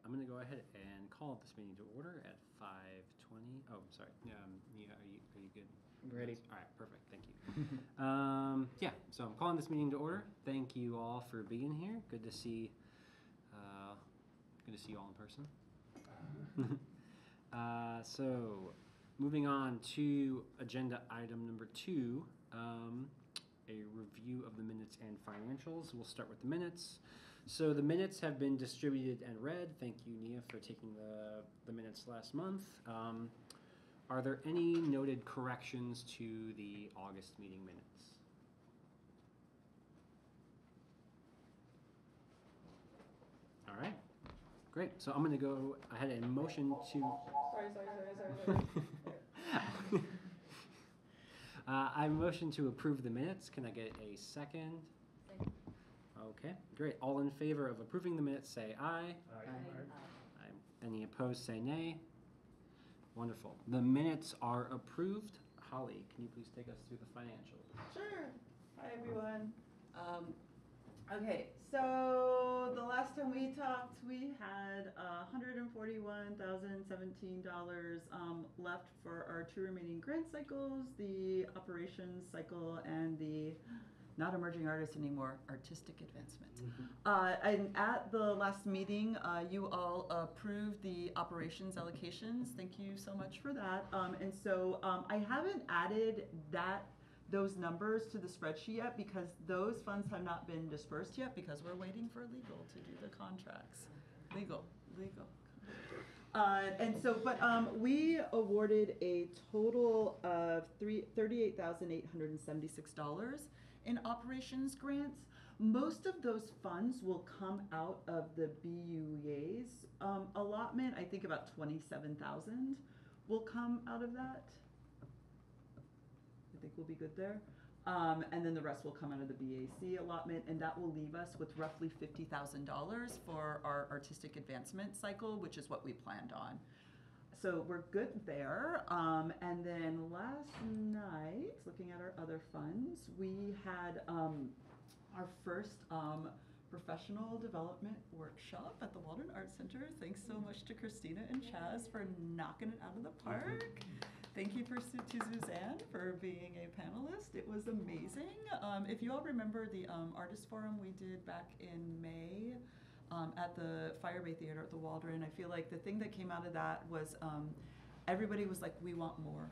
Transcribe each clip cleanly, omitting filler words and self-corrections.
I'm going to go ahead and call this meeting to order at 5:20. Oh, I'm sorry. Nia, are you good? Ready. All right, perfect. Thank you. Yeah, so I'm calling this meeting to order. Thank you all for being here. Good to see you all in person. So moving on to agenda item number 2, a review of the minutes and financials. We'll start with the minutes. So the minutes have been distributed and read. Thank you, Nia, for taking the minutes last month. Are there any noted corrections to the August meeting minutes? All right, great. So I'm going to go ahead and motion to... Sorry. I motion to approve the minutes. Can I get a second? Second. Okay, great. All in favor of approving the minutes, say aye. Aye. Any opposed, say nay. Wonderful. The minutes are approved. Holly, can you please take us through the financials? Sure. Hi, everyone. Okay, so the last time we talked, we had $141,017 left for our 2 remaining grant cycles, the operations cycle and the not emerging artists anymore, artistic advancement. And at the last meeting, you all approved the operations allocations. Thank you so much for that. And so I haven't added those numbers to the spreadsheet yet because those funds have not been dispersed yet because we're waiting for legal to do the contracts. Legal. And so, but we awarded a total of $38,876 in operations grants. Most of those funds will come out of the BUEA's allotment. I think about $27,000 will come out of that. I think we'll be good there. And then the rest will come out of the BAC allotment, and that will leave us with roughly $50,000 for our artistic advancement cycle, which is what we planned on. So we're good there. And then last night, looking at our other funds, we had our first professional development workshop at the Waldron Arts Center. Thanks so much to Christina and Chaz for knocking it out of the park. Thank you to Suzanne for being a panelist. It was amazing. If you all remember the artist forum we did back in May at the Fire Bay Theater at the Waldron, I feel like the thing that came out of that was everybody was like, we want more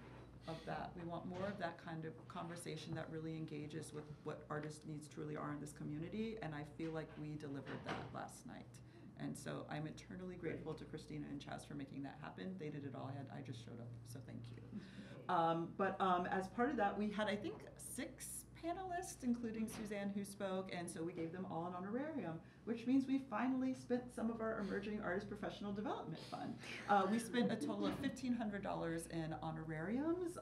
of that. We want more of that kind of conversation that really engages with what artist needs truly are in this community, and I feel like we delivered that last night. And so I'm eternally grateful to Christina and Chaz for making that happen. They did it all. I just showed up, so thank you. But as part of that, we had, I think, 6 panelists, including Suzanne, who spoke, and so we gave them all an honorarium, which means we finally spent some of our Emerging Artist Professional Development Fund. We spent a total of $1,500 in honorariums.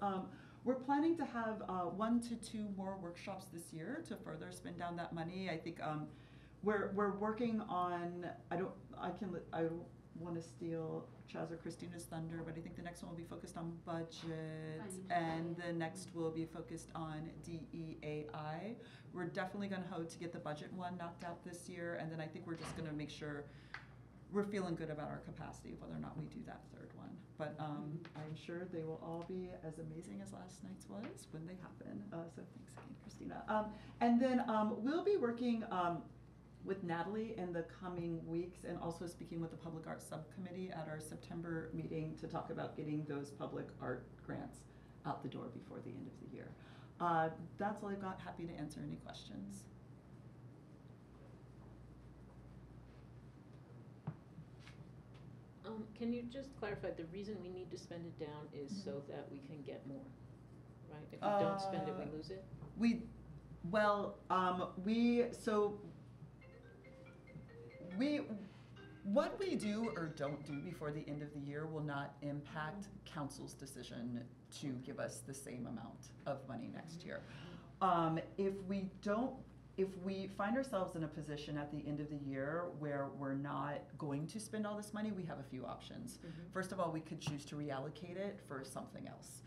We're planning to have 1 to 2 more workshops this year to further spend down that money. I think we're working on, I don't want to steal Chaz or Christina's thunder, but I think the next one will be focused on budget, and the next will be focused on DEAI. We're definitely going to hope to get the budget one knocked out this year, and then I think we're just going to make sure we're feeling good about our capacity, whether or not we do that 3rd one. But I'm sure they will all be as amazing as last night's was when they happen. So thanks again, Christina. And then we'll be working with Natalie in the coming weeks, and also speaking with the Public Arts Subcommittee at our September meeting to talk about getting those public art grants out the door before the end of the year. That's all I've got. Happy to answer any questions. Can you just clarify, the reason we need to spend it down is so that we can get more, right? If we don't spend it, we lose it? What we do or don't do before the end of the year will not impact council's decision to give us the same amount of money next year. If we find ourselves in a position at the end of the year where we're not going to spend all this money, we have a few options. First of all, we could choose to reallocate it for something else.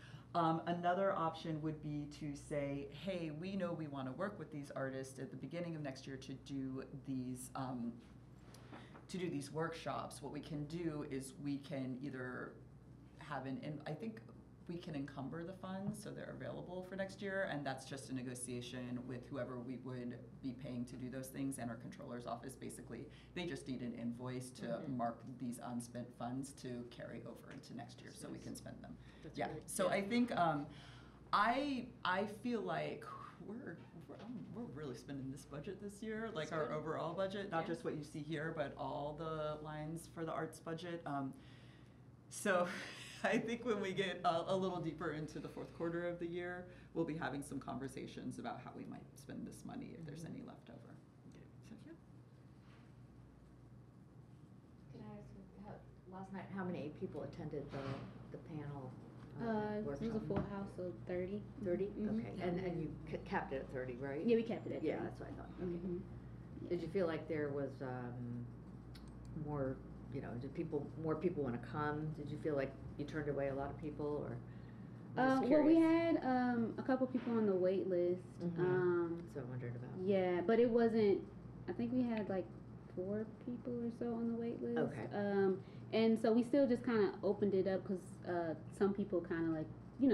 Another option would be to say, hey, we know we want to work with these artists at the beginning of next year to do these to do these workshops, what we can do is we can either have I think we can encumber the funds so they're available for next year, and that's just a negotiation with whoever we would be paying to do those things, and our controller's office, basically, they just need an invoice to mark these unspent funds to carry over into next year so we can spend them. That's Yeah, great. so I think, I feel like we're really spending this budget this year, like our overall budget, not just what you see here, but all the lines for the arts budget. So I think when we get a little deeper into the fourth quarter of the year, we'll be having some conversations about how we might spend this money if there's any left over. So, yeah. Can I ask, last night, how many people attended the panel? It was a full house of 30. 30? Mhm. Okay, and you capped it at 30, right? Yeah, we kept it at 30. Yeah, that's what I thought, okay. Mhm. Did you feel like there was more, did more people want to come? Did you feel like you turned away a lot of people, or? I'm just Well, we curious. had a couple people on the wait list. So I wondered about. Yeah, but it wasn't. I think we had like 4 people or so on the wait list. Okay. And so we still just kind of opened it up because some people kind of like,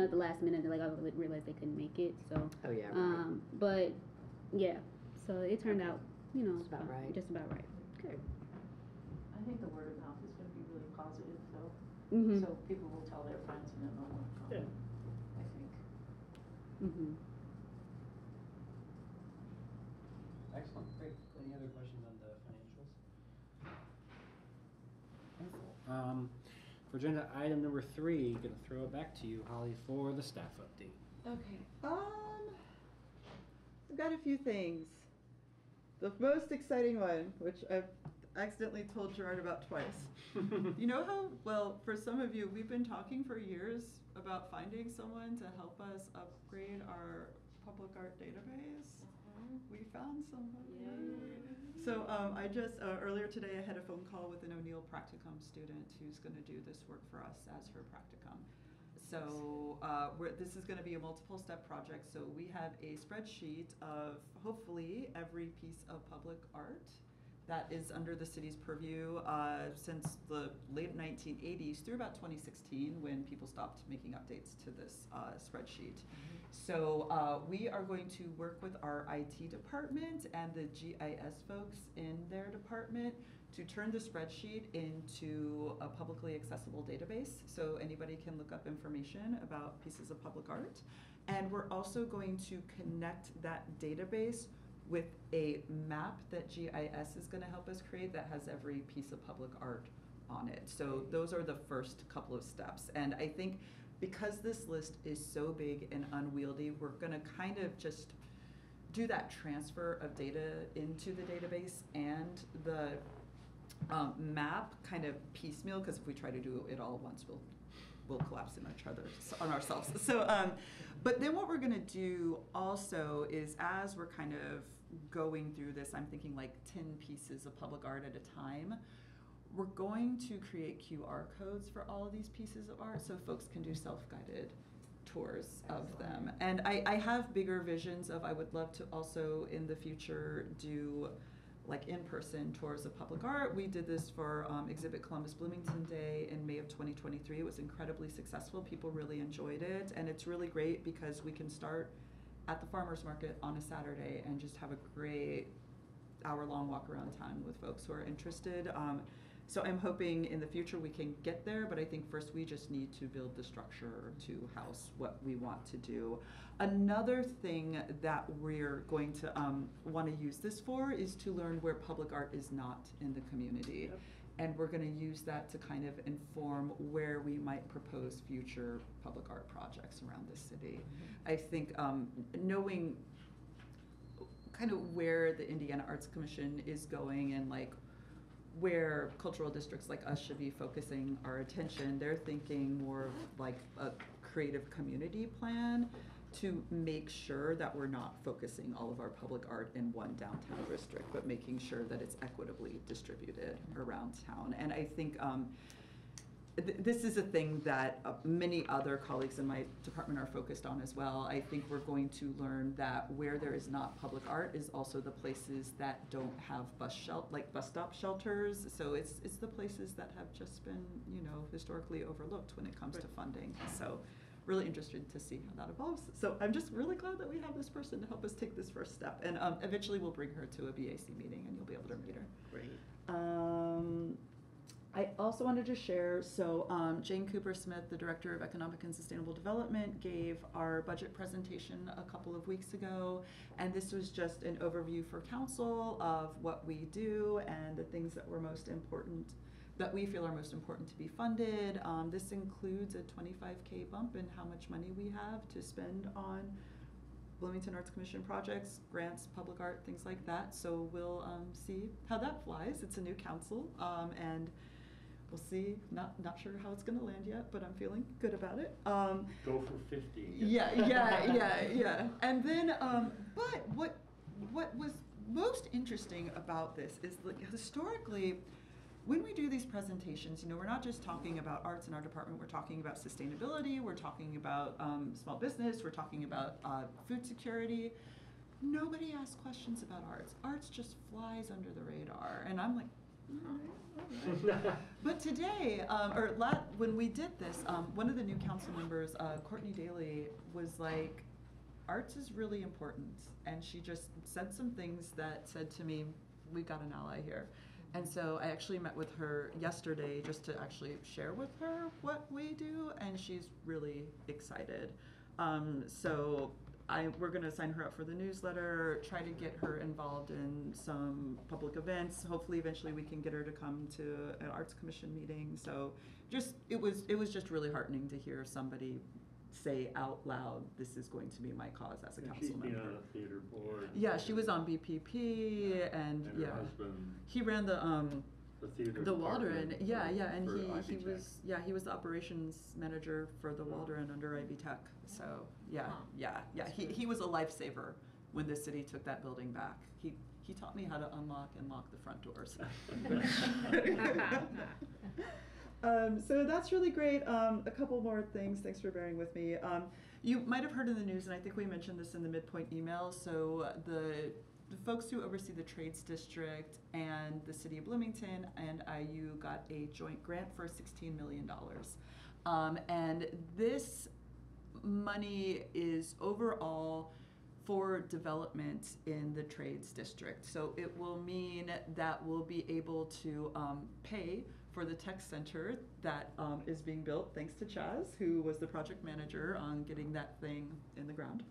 at the last minute, they're like, oh, I realized they couldn't make it. So. Oh yeah. Right. But yeah, so it turned out, Just about right. Just about right. Good. I think the word of mouth is gonna be really positive, so, Mhm. so people will tell their friends and then they'll want to come, Yeah. I think. Mhm. Excellent, great. Any other questions on the financials? Wonderful. For agenda item number 3, gonna throw it back to you, Holly, for the staff update. Okay. I've got a few things. The most exciting one, which I've accidentally told Gerard about twice. You know how, well, for some of you, we've been talking for years about finding someone to help us upgrade our public art database. We found somebody. Yay. So I just, earlier today, I had a phone call with an O'Neill practicum student who's going to do this work for us as her practicum. So this is going to be a multiple step project. So we have a spreadsheet of hopefully every piece of public art that is under the city's purview since the late 1980s through about 2016 when people stopped making updates to this spreadsheet. So we are going to work with our IT department and the GIS folks in their department to turn the spreadsheet into a publicly accessible database so anybody can look up information about pieces of public art. And we're also going to connect that database with a map that GIS is going to help us create that has every piece of public art on it. So those are the first couple of steps. And I think because this list is so big and unwieldy, we're going to kind of just do that transfer of data into the database and the map kind of piecemeal, because if we try to do it all at once, we'll collapse on ourselves. So, but then what we're going to do also is as we're kind of going through this, I'm thinking like 10 pieces of public art at a time. We're going to create QR codes for all of these pieces of art so folks can do self-guided tours of them. And I have bigger visions of, I would love to also in the future do like in-person tours of public art. We did this for Exhibit Columbus Bloomington Day in May of 2023. It was incredibly successful. People really enjoyed it. And it's really great because we can start at the farmer's market on a Saturday and just have a great hour-long walk around town with folks who are interested. So I'm hoping in the future we can get there, but I think first we just need to build the structure to house what we want to do. Another thing that we're going to want to use this for is to learn where public art is not in the community. Yep. And we're going to use that to kind of inform where we might propose future public art projects around the city. Mm-hmm. I think knowing kind of where the Indiana Arts Commission is going and like where cultural districts like us should be focusing our attention, they're thinking more of like a creative community plan to make sure that we're not focusing all of our public art in one downtown district, but making sure that it's equitably distributed around town. And I think this is a thing that many other colleagues in my department are focused on as well. I think we're going to learn that where there is not public art is also the places that don't have bus stop shelters. So it's the places that have just been, you know, historically overlooked when it comes to funding. So really interested to see how that evolves. So I'm just really glad that we have this person to help us take this first step. And eventually we'll bring her to a BAC meeting and you'll be able to meet her. Great. I also wanted to share, so Jane Cooper Smith, the Director of Economic and Sustainable Development, gave our budget presentation a couple of weeks ago, and this was just an overview for council of what we do and the things that were most important, that we feel are most important to be funded. This includes a $25K bump in how much money we have to spend on Bloomington Arts Commission projects, grants, public art, things like that. So we'll see how that flies. It's a new council, and we'll see. Not sure how it's going to land yet, but I'm feeling good about it. Go for 50. Yeah. And then, but what was most interesting about this is, like, historically, when we do these presentations, you know, we're not just talking about arts in our department. We're talking about sustainability. We're talking about small business. We're talking about food security. Nobody asks questions about arts. Arts just flies under the radar, and I'm like. But today, when we did this, one of the new council members, Courtney Daly, was like, arts is really important. And she just said some things that said to me, we've got an ally here. And so I actually met with her yesterday just to actually share with her what we do, and she's really excited. So we're going to sign her up for the newsletter, try to get her involved in some public events. Hopefully, eventually, we can get her to come to an Arts Commission meeting. So, it was just really heartening to hear somebody say out loud, "This is going to be my cause as a council member." She's been on a theater board. Yeah, she was on BPP, and her husband. He ran the theater the Waldron. Yeah, and he Ivy he was the operations manager for the Waldron under Ivy Tech. So he was a lifesaver when the city took that building back. He taught me how to unlock and lock the front doors. So that's really great. A couple more things. Thanks for bearing with me. You might have heard in the news, and I think we mentioned this in the midpoint email. So the folks who oversee the Trades District and the City of Bloomington and IU got a joint grant for $16 million. And this money is overall for development in the Trades District. So it will mean that we'll be able to pay for the tech center that is being built, thanks to Chaz, who was the project manager on getting that thing in the ground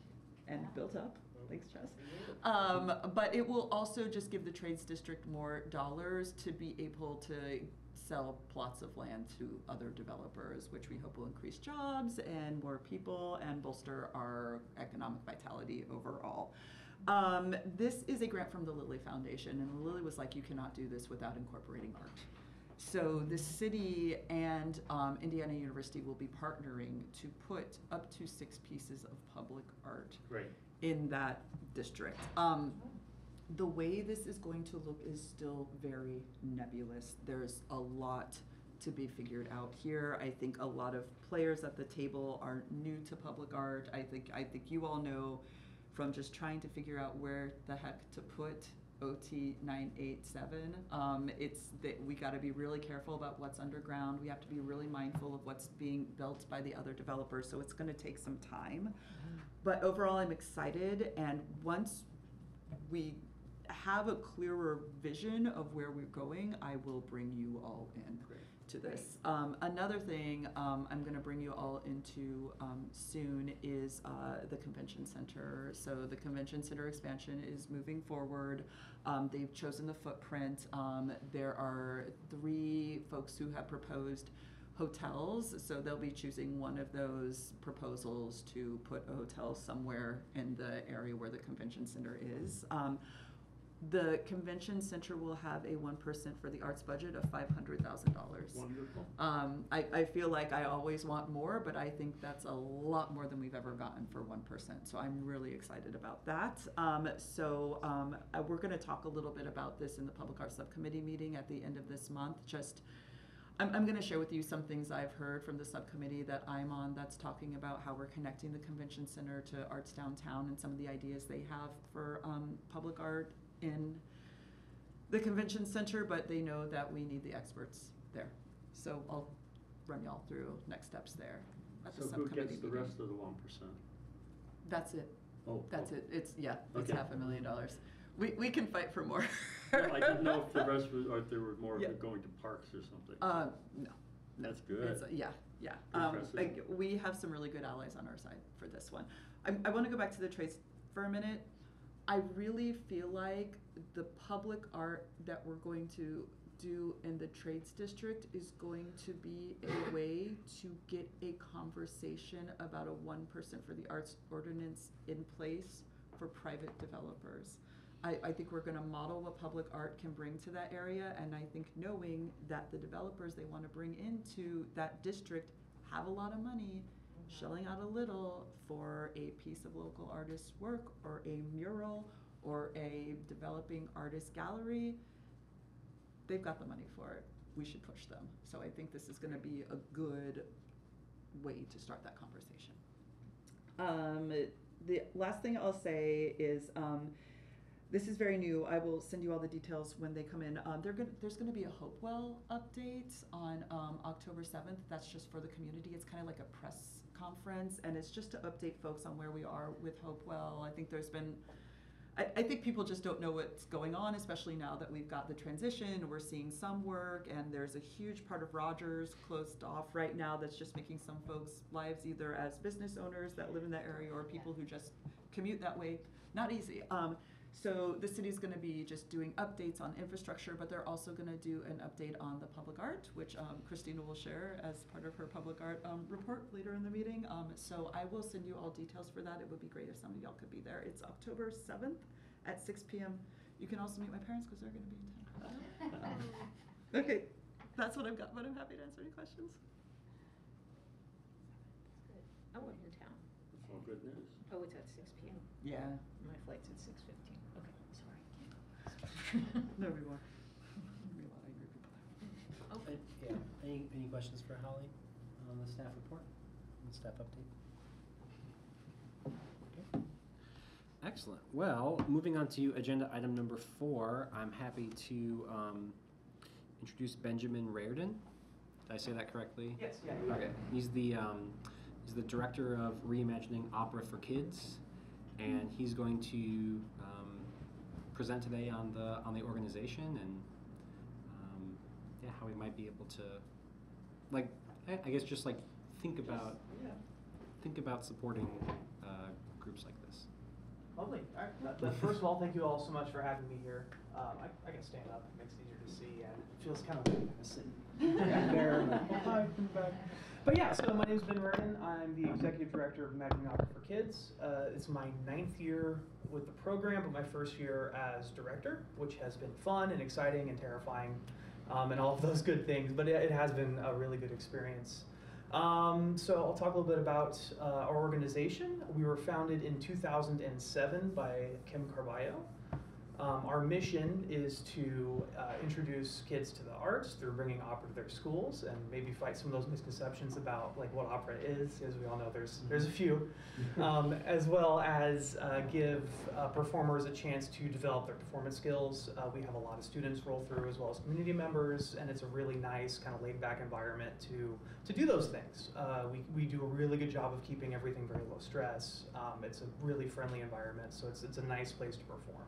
and built up. Thanks, Chaz. But it will also just give the Trades District more dollars to be able to sell plots of land to other developers, which we hope will increase jobs and more people and bolster our economic vitality overall. This is a grant from the Lilly Foundation, and Lilly was like, you cannot do this without incorporating art. So the city and Indiana University will be partnering to put up to 6 pieces of public art in that district. The way this is going to look is still very nebulous. There's a lot to be figured out here. I think a lot of players at the table are new to public art. I think you all know from just trying to figure out where the heck to put OT 987. It's that we got to be really careful about what's underground. We have to be really mindful of what's being built by the other developers. So it's going to take some time. But overall, I'm excited. And once we have a clearer vision of where we're going, I will bring you all in to this. Another thing I'm going to bring you all into soon is the convention center. So the convention center expansion is moving forward. They've chosen the footprint. There are 3 folks who have proposed hotels, so they'll be choosing one of those proposals to put a hotel somewhere in the area where the convention center is. The convention center will have a 1% for the arts budget of $500,000. Wonderful. I feel like I always want more, but I think that's a lot more than we've ever gotten for 1%. So I'm really excited about that. We're going to talk a little bit about this in the Public Arts Subcommittee meeting at the end of this month. I'm going to share with you some things I've heard from the subcommittee that I'm on that's talking about how we're connecting the convention center to Arts Downtown and some of the ideas they have for public art in the convention center, but they know that we need the experts there. So I'll run y'all through next steps there at the So who subcommittee gets the meeting. rest of the 1%? That's it. Oh, That's oh. it. It's, yeah, it's Okay. $500,000. We can fight for more. No, I didn't know if the rest was, or if there were more of Yeah. it going to parks or something. No. That's good. It's, yeah. Impressive. We have some really good allies on our side for this one. I want to go back to the trades for a minute. I really feel like the public art that we're going to do in the trades district is going to be a way to get a conversation about a 1% for the arts ordinance in place for private developers. I think we're gonna model what public art can bring to that area, and I think knowing that the developers they wanna bring into that district have a lot of money, shelling out a little for a piece of local artist's work, or a mural, or a developing artist gallery, they've got the money for it. We should push them. So I think this is gonna be a good way to start that conversation. The last thing I'll say is, this is very new. I will send you all the details when they come in. There's gonna be a Hopewell update on October 7th. That's just for the community. It's kind of like a press conference, and it's just to update folks on where we are with Hopewell. I think there's been, I think people just don't know what's going on, especially now that we've got the transition. We're seeing some work, and there's a huge part of Rogers closed off right now that's just making some folks' lives, either as business owners that live in that area or people who just commute that way, not easy. So the city's gonna be just doing updates on infrastructure, but they're also gonna do an update on the public art, which Christina will share as part of her public art report later in the meeting. So I will send you all details for that. It would be great if some of y'all could be there. It's October 7th at 6 p.m. You can also meet my parents because they're gonna be in town. Okay, that's what I've got, but I'm happy to answer any questions. Good. I wasn't in town. That's all good news. Oh, it's at 6 p.m. Yeah. My flight's at 6:15. Okay, sorry. No, we won't. Be a lot of angry people there. Okay. Yeah. Any questions for Holly on the staff report, the staff update? Okay. Excellent. Well, moving on to agenda item number 4, I'm happy to introduce Benjamin Reardon. Did I say that correctly? Yes, yeah. Okay. He's the director of Reimagining Opera for Kids, and he's going to present today on the organization and how we might be able to, like, I guess just like think about supporting groups like this. Lovely. All right. But first of all, thank you all so much for having me here. I can stand up. It makes it easier to see, and it feels kind of weird to sit back there. Hi, come back. But yeah, so my name is Ben Reardon. I'm the executive director of Imagining Opera for Kids. It's my 9th year with the program, but my first year as director, which has been fun and exciting and terrifying, and all of those good things. But it has been a really good experience. So I'll talk a little bit about our organization. We were founded in 2007 by Kim Carballo. Our mission is to introduce kids to the arts through bringing opera to their schools and maybe fight some of those misconceptions about like what opera is. As we all know, there's a few, as well as give performers a chance to develop their performance skills. We have a lot of students roll through as well as community members, and it's a really nice kind of laid-back environment to do those things. We do a really good job of keeping everything very low stress. It's a really friendly environment, so it's a nice place to perform.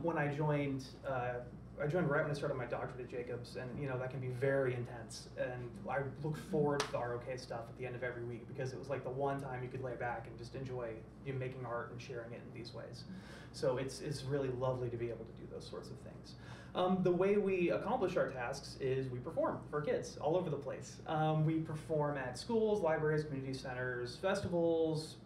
When I joined right when I started my doctorate at Jacobs, and that can be very intense. And I look forward to the ROK stuff at the end of every week because it was like the one time you could lay back and just enjoy making art and sharing it in these ways. So it's really lovely to be able to do those sorts of things. The way we accomplish our tasks is we perform for kids all over the place. We perform at schools, libraries, community centers, festivals,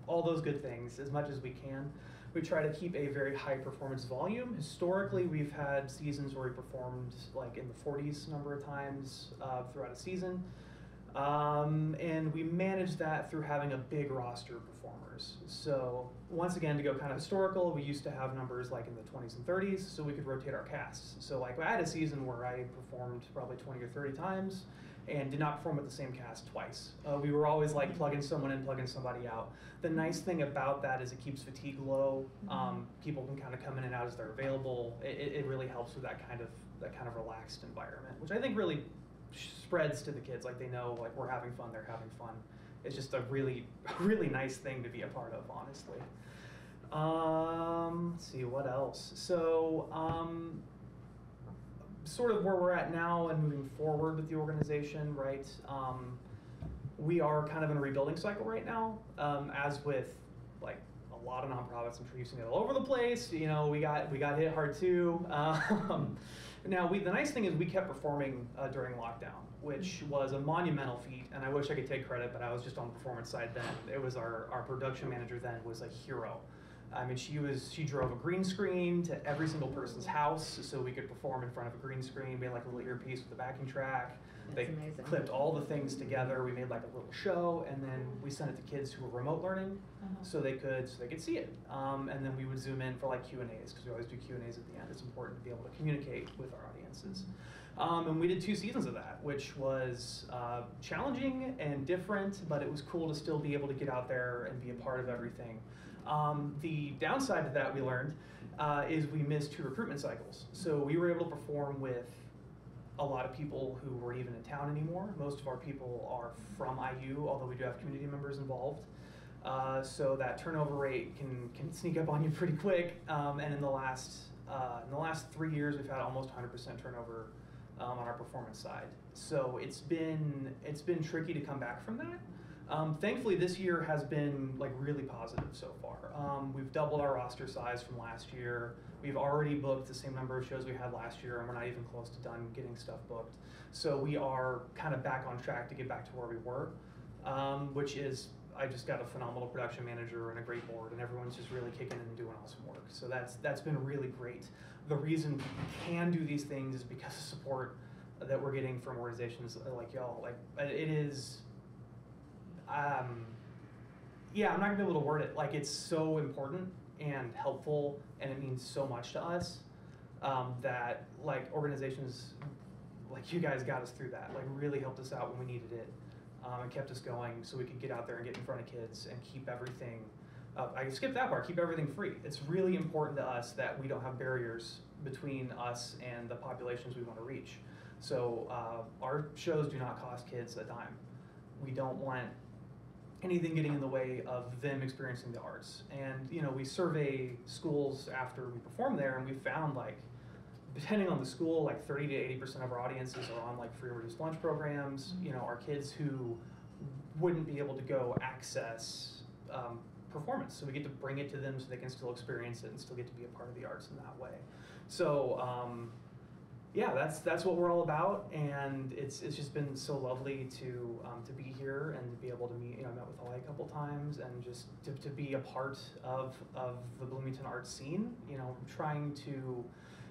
all those good things as much as we can. We try to keep a very high performance volume. Historically, we've had seasons where we performed like in the 40s number of times throughout a season. And we manage that through having a big roster of performers. So once again, to go kind of historical, we used to have numbers like in the 20s and 30s, so we could rotate our casts. So like I had a season where I performed probably 20 or 30 times and did not perform with the same cast twice. We were always like plugging someone in, plugging somebody out. The nice thing about that is it keeps fatigue low. People can kind of come in and out as they're available. It really helps with that kind of relaxed environment, which I think really spreads to the kids. Like they know like we're having fun, they're having fun. It's just a really, really nice thing to be a part of, honestly. Let's see, what else? So, sort of where we're at now and moving forward with the organization, right? We are kind of in a rebuilding cycle right now, as with like a lot of nonprofits. I'm sure you've seen it all over the place. You know, we got hit hard too. Now, the nice thing is we kept performing during lockdown, which was a monumental feat, and I wish I could take credit, but I was just on the performance side then. It was our production manager then was a hero. I mean, she drove a green screen to every single person's house so we could perform in front of a green screen. We had like a little earpiece with a backing track. That's They amazing. clipped all the things together. We made like a little show, and then we sent it to kids who were remote learning, so they could see it. And then we would zoom in for like Q&As, because we always do Q&As at the end. It's important to be able to communicate with our audiences. And we did 2 seasons of that, which was challenging and different, but it was cool to still be able to get out there and be a part of everything. The downside to that we learned is we missed 2 recruitment cycles. So we were able to perform with a lot of people who weren't even in town anymore. Most of our people are from IU, although we do have community members involved. So that turnover rate can sneak up on you pretty quick. And in the last 3 years, we've had almost 100% turnover on our performance side. So it's been tricky to come back from that. Thankfully, this year has been like really positive so far. We've doubled our roster size from last year. We've already booked the same number of shows we had last year, and we're not even close to done getting stuff booked. So we are kind of back on track to get back to where we were, which is, I just got a phenomenal production manager and a great board, and everyone's just really kicking in and doing awesome work. So that's been really great. The reason we can do these things is because of support that we're getting from organizations like y'all. Like it is, yeah, I'm not gonna be able to word it. Like it's so important and helpful, and it means so much to us that like organizations like you guys got us through that. Like really helped us out when we needed it, and kept us going so we could get out there and get in front of kids and keep everything. I skipped that part. Keep everything free. It's really important to us that we don't have barriers between us and the populations we want to reach. So our shows do not cost kids a dime. We don't want anything getting in the way of them experiencing the arts. And you know, we survey schools after we perform there, and we found like, depending on the school, like 30 to 80% of our audiences are on like free or reduced lunch programs. You know, our kids who wouldn't be able to go access performance, so we get to bring it to them so they can still experience it and still get to be a part of the arts in that way. So yeah, that's what we're all about, and it's just been so lovely to be here and to be able to meet. You know, I met with Holly a couple times, and just to be a part of the Bloomington arts scene. You know, trying to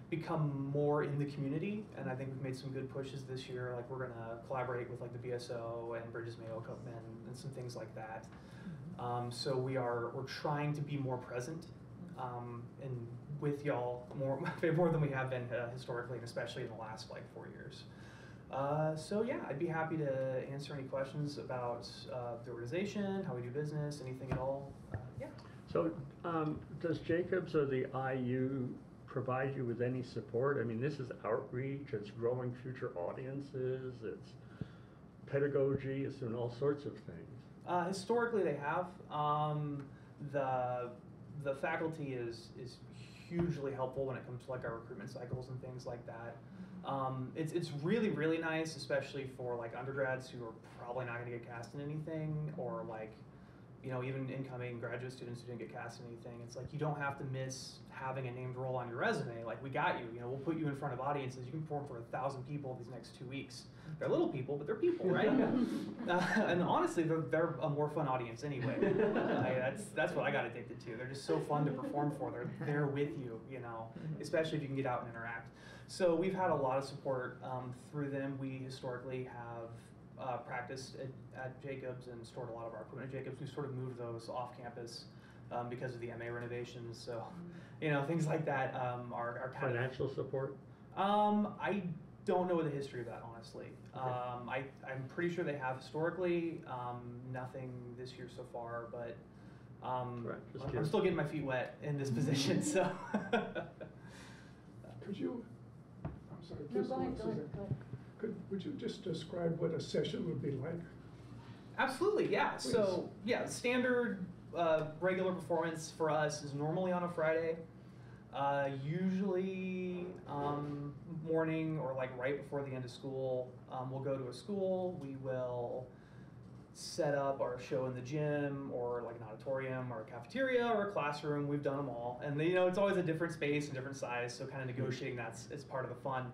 become more in the community, and I think we've made some good pushes this year. Like we're gonna collaborate with like the BSO and Bridges Mayo and some things like that. So we're trying to be more present and with y'all more than we have been historically, and especially in the last like 4 years. So yeah, I'd be happy to answer any questions about the organization, how we do business, anything at all. Yeah. So does Jacobs or the IU provide you with any support? I mean, this is outreach, it's growing future audiences, it's pedagogy, it's doing all sorts of things. Historically they have. The faculty is hugely helpful when it comes to like our recruitment cycles and things like that. It's really, really nice, especially for like undergrads who are probably not gonna get cast in anything, or like, you know, even incoming graduate students who didn't get cast in anything. It's like you don't have to miss having a named role on your resume. Like we got you, you know, we'll put you in front of audiences. You can perform for 1,000 people these next 2 weeks. They're little people, but they're people, right? And honestly, they're a more fun audience anyway. That's what I got addicted to. They're just so fun to perform for. They're there with you, you know, especially if you can get out and interact. So we've had a lot of support through them. We historically have practiced at Jacobs and stored a lot of our equipment at Jacobs. We sort of moved those off campus because of the MA renovations. So, things like that are kind Financial support? I don't know the history of that, honestly. I'm pretty sure they have historically. Nothing this year so far, but I'm still getting my feet wet in this position. So. Could you? I'm sorry. No, go ahead. Would you just describe what a session would be like? Absolutely, yeah. Please. So, standard regular performance for us is normally on a Friday. Usually morning or like right before the end of school. We'll go to a school. We will set up our show in the gym or like an auditorium or a cafeteria or a classroom. We've done them all. And it's always a different space and different size, so kind of negotiating is part of the fun.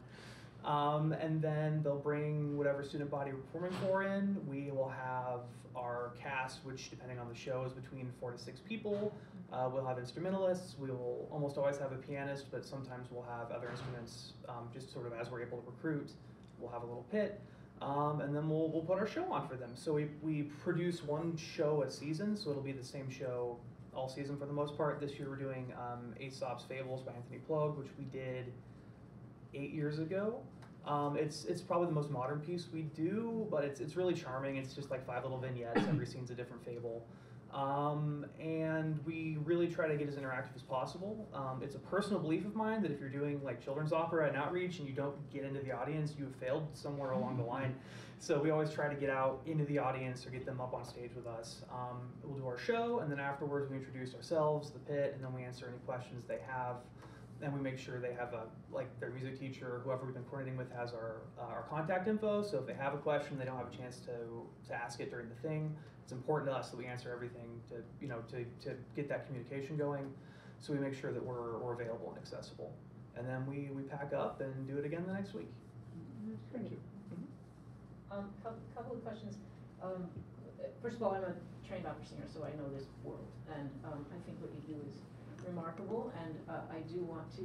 And then they'll bring whatever student body we're performing for in. We will have our cast, which depending on the show is between 4 to 6 people. We'll have instrumentalists. We will almost always have a pianist, but sometimes we'll have other instruments just sort of as we're able to recruit. We'll have a little pit. And then we'll put our show on for them. So we produce one show a season, so it'll be the same show all season for the most part. This year we're doing Aesop's Fables by Anthony Plogue, which we did 8 years ago. It's probably the most modern piece we do, but it's really charming. It's just like 5 little vignettes. Every scene's a different fable. And we really try to get as interactive as possible. It's a personal belief of mine that if you're doing like children's opera and outreach and you don't get into the audience, you have failed somewhere along the line. So we always try to get out into the audience or get them up on stage with us. We'll do our show, and then afterwards we introduce ourselves, the pit, and then we answer any questions they have. And we make sure they have their music teacher, whoever we've been coordinating with, has our contact info. So if they have a question, they don't have a chance to ask it during the thing. It's important to us that we answer everything to get that communication going. So we make sure that we're available and accessible. And then we pack up and do it again the next week. Thank you. Couple of questions. First of all, I'm a trained opera singer, so I know this world, and I think what you do is remarkable. And I do want to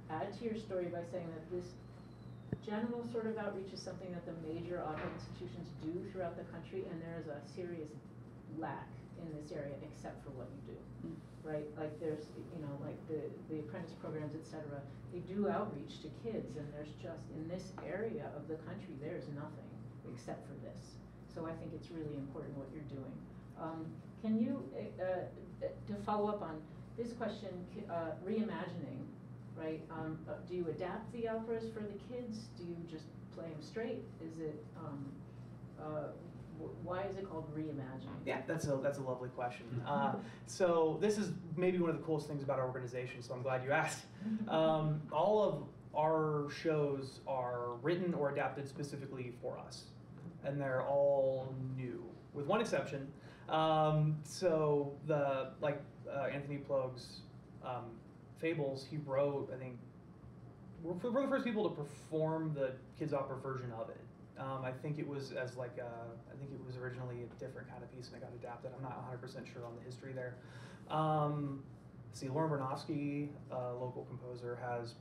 add to your story by saying that this general sort of outreach is something that the major opera institutions do throughout the country, and there is a serious lack in this area except for what you do, right? Like there's, like the apprentice programs, etc. They do outreach to kids, and there's just, in this area of the country, there's nothing except for this. So I think it's really important what you're doing. Can you, to follow up on this question, reimagining, right? Do you adapt the operas for the kids? Do you just play them straight? Is it, why is it called reimagining? Yeah, that's a lovely question. So this is maybe one of the coolest things about our organization, so I'm glad you asked. All of our shows are written or adapted specifically for us, and they're all new, with one exception. So Anthony Plogue's Fables, he wrote, I think, we're the first people to perform the kids' opera version of it. I think it was I think it was originally a different kind of piece and it got adapted. I'm not 100% sure on the history there. See, Lauren Bernofsky, a local composer, has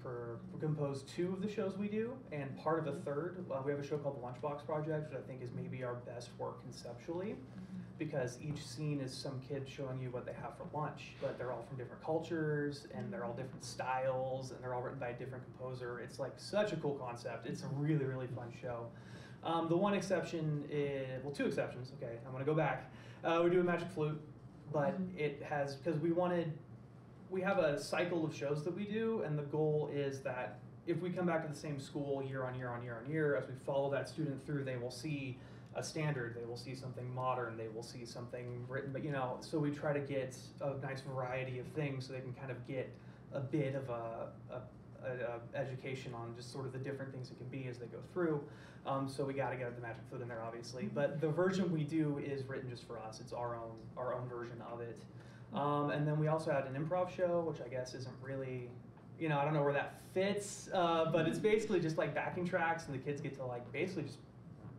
composed 2 of the shows we do, and part of a third. We have a show called The Lunchbox Project, which I think is maybe our best work conceptually, because each scene is some kid showing you what they have for lunch, but they're all from different cultures, and they're all different styles, and they're all written by a different composer. It's like such a cool concept. It's a really, really fun show. The one exception is, well, 2 exceptions, okay, I'm gonna go back. We do a magic flute, but it has, because we have a cycle of shows that we do, and the goal is that if we come back to the same school year on year on year on year, as we follow that student through, they will see a standard, they will see something modern, they will see something written, but so we try to get a nice variety of things so they can kind of get a bit of a education on just sort of the different things it can be as they go through. So we got to get the magic flute in there, obviously, but the version we do is written just for us. It's our own version of it. And then we also had an improv show, which I guess isn't really, I don't know where that fits, but it's basically just like backing tracks, and the kids get to like basically just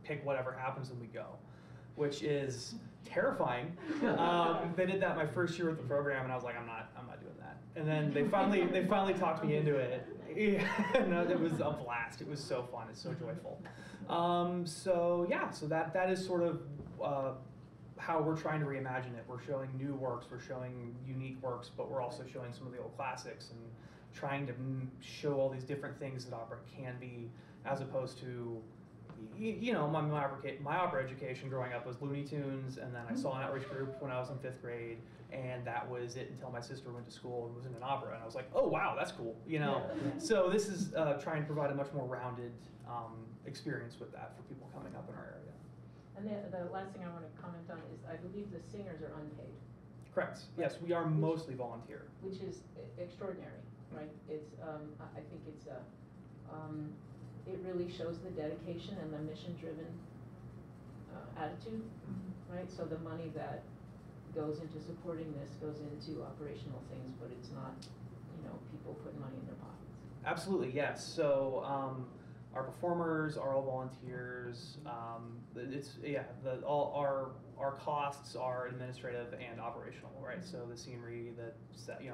pick whatever happens and we go, which is terrifying. They did that my first year with the program, and I was like, I'm not doing that. And then they finally talked me into it, Yeah, no, that was a blast. It was so fun. It's so joyful. So that is sort of how we're trying to reimagine it. We're showing new works, we're showing unique works, but we're also showing some of the old classics and trying to show all these different things that opera can be, as opposed to, you know, my opera education growing up was Looney Tunes, and then I saw an outreach group when I was in 5th grade, and that was it until my sister went to school and was in an opera, and I was like, oh wow, that's cool, you know. Yeah. So this is trying to provide a much more rounded experience with that for people coming up in our area. And the last thing I want to comment on is I believe the singers are unpaid, Correct. Yes, we are mostly volunteer. which is extraordinary, right? It's, I think it's it really shows the dedication and the mission-driven attitude, right? So the money that goes into supporting this goes into operational things, but it's not, you know, people putting money in their pockets. Absolutely, yes. So our performers are all volunteers. All our costs are administrative and operational, right? So the scenery,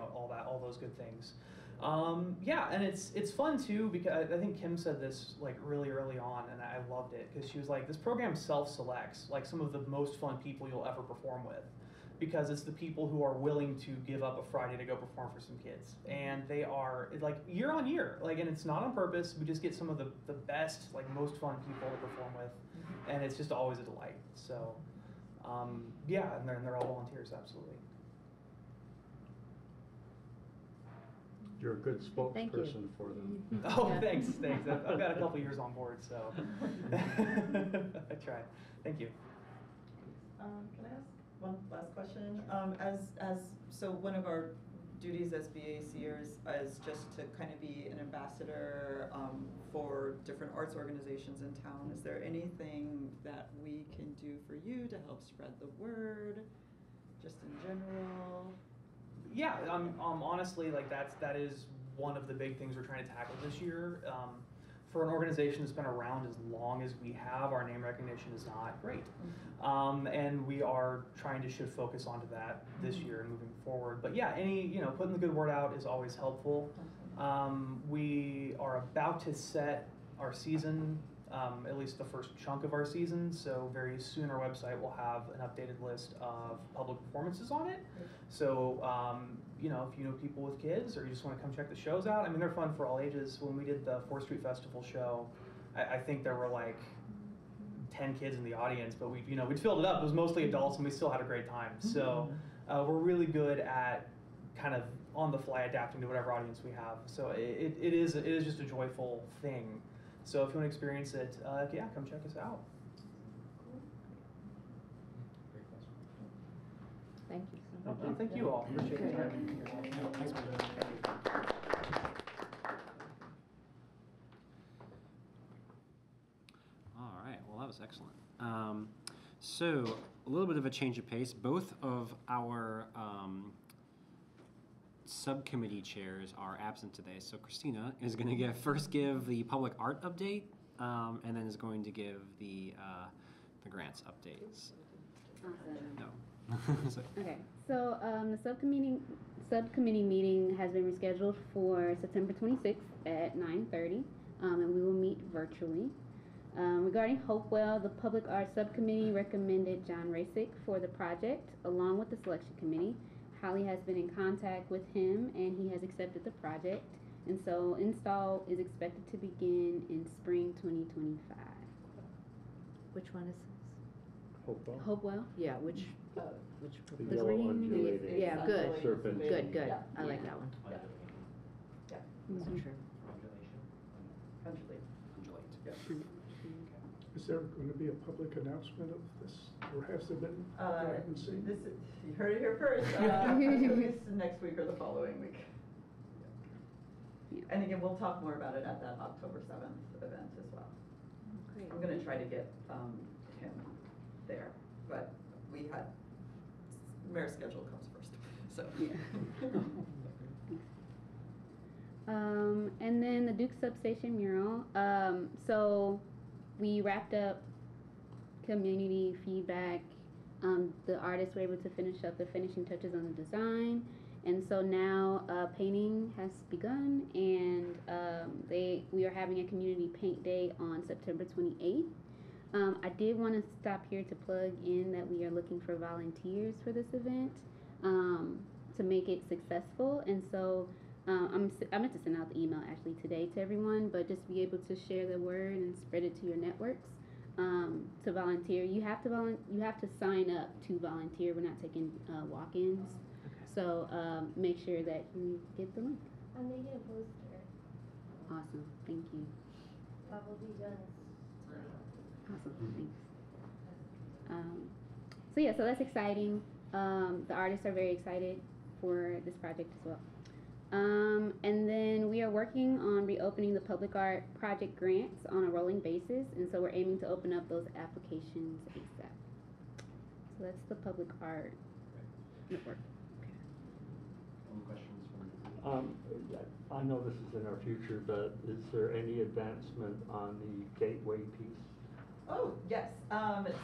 all those good things. And it's fun too, because I think Kim said this like really early on, and I loved it, because she was like, this program self-selects like some of the most fun people you'll ever perform with, because it's the people who are willing to give up a Friday to go perform for some kids, and they are like year on year, like, and it's not on purpose. We just get some of the best, like, most fun people to perform with, and it's just always a delight. So and they're all volunteers, absolutely. You're a good Thank you. spokesperson for them. Oh, Yeah. thanks. I've got a couple years on board, so I tried. Thank you. Can I ask one last question? So one of our duties as BACers is just to kind of be an ambassador for different arts organizations in town. Is there anything that we can do for you to help spread the word, just in general? Yeah, honestly, like that is one of the big things we're trying to tackle this year. For an organization that's been around as long as we have, our name recognition is not great. And we are trying to shift focus onto that this year and moving forward. But yeah, putting the good word out is always helpful. We are about to set our season, at least the first chunk of our season. So very soon our website will have an updated list of public performances on it. So, if you know people with kids, or you just want to come check the shows out, I mean, they're fun for all ages. When we did the 4th Street Festival show, I think there were like 10 kids in the audience, but we'd filled it up. It was mostly adults, and we still had a great time. So we're really good at kind of on the fly adapting to whatever audience we have. So it is just a joyful thing. So if you want to experience it, come check us out. Thank you. Thank you all. Appreciate your time. All right, well, that was excellent. So a little bit of a change of pace. Both of our subcommittee chairs are absent today. So Christina is going to first give the public art update, and then is going to give the grants updates. Awesome. No. So- Okay, so the subcommittee meeting has been rescheduled for September 26th at 9:30, and we will meet virtually. Regarding Hopewell, the Public Arts Subcommittee recommended John Rasick for the project, along with the selection committee. Holly has been in contact with him, and he has accepted the project. And so install is expected to begin in spring 2025. Which one is Hopewell? Hopewell? Yeah, which The the yellow green? undulating Yeah, good. serpent. Good. Yeah. I like that one. Mhm. Sure. Is there going to be a public announcement of this, or has there been? I haven't seen. You heard it here first. It's next week or the following week. Yeah. And again, we'll talk more about it at that October 7th event as well. Great. I'm going to try to get him there, but we had mayor's schedule comes first, so. And then the Duke Substation mural. So we wrapped up community feedback. The artists were able to finish up the finishing touches on the design, And so now painting has begun, and we are having a community paint day on September 28th. I did want to stop here to plug in that we are looking for volunteers for this event to make it successful. And so I meant to send out the email actually today to everyone, but just be able to share the word and spread it to your networks to volunteer. You have to sign up to volunteer. We're not taking walk-ins. So make sure that you get the link. I'm making a poster. Awesome. Thank you. That will be done tonight. Awesome. Thanks. So yeah, so that's exciting. The artists are very excited for this project as well. And then we are working on reopening the public art project grants on a rolling basis, and so we're aiming to open up those applications ASAP. So that's the public art network. Any questions from I know this is in our future, but is there any advancement on the gateway piece? Oh, yes.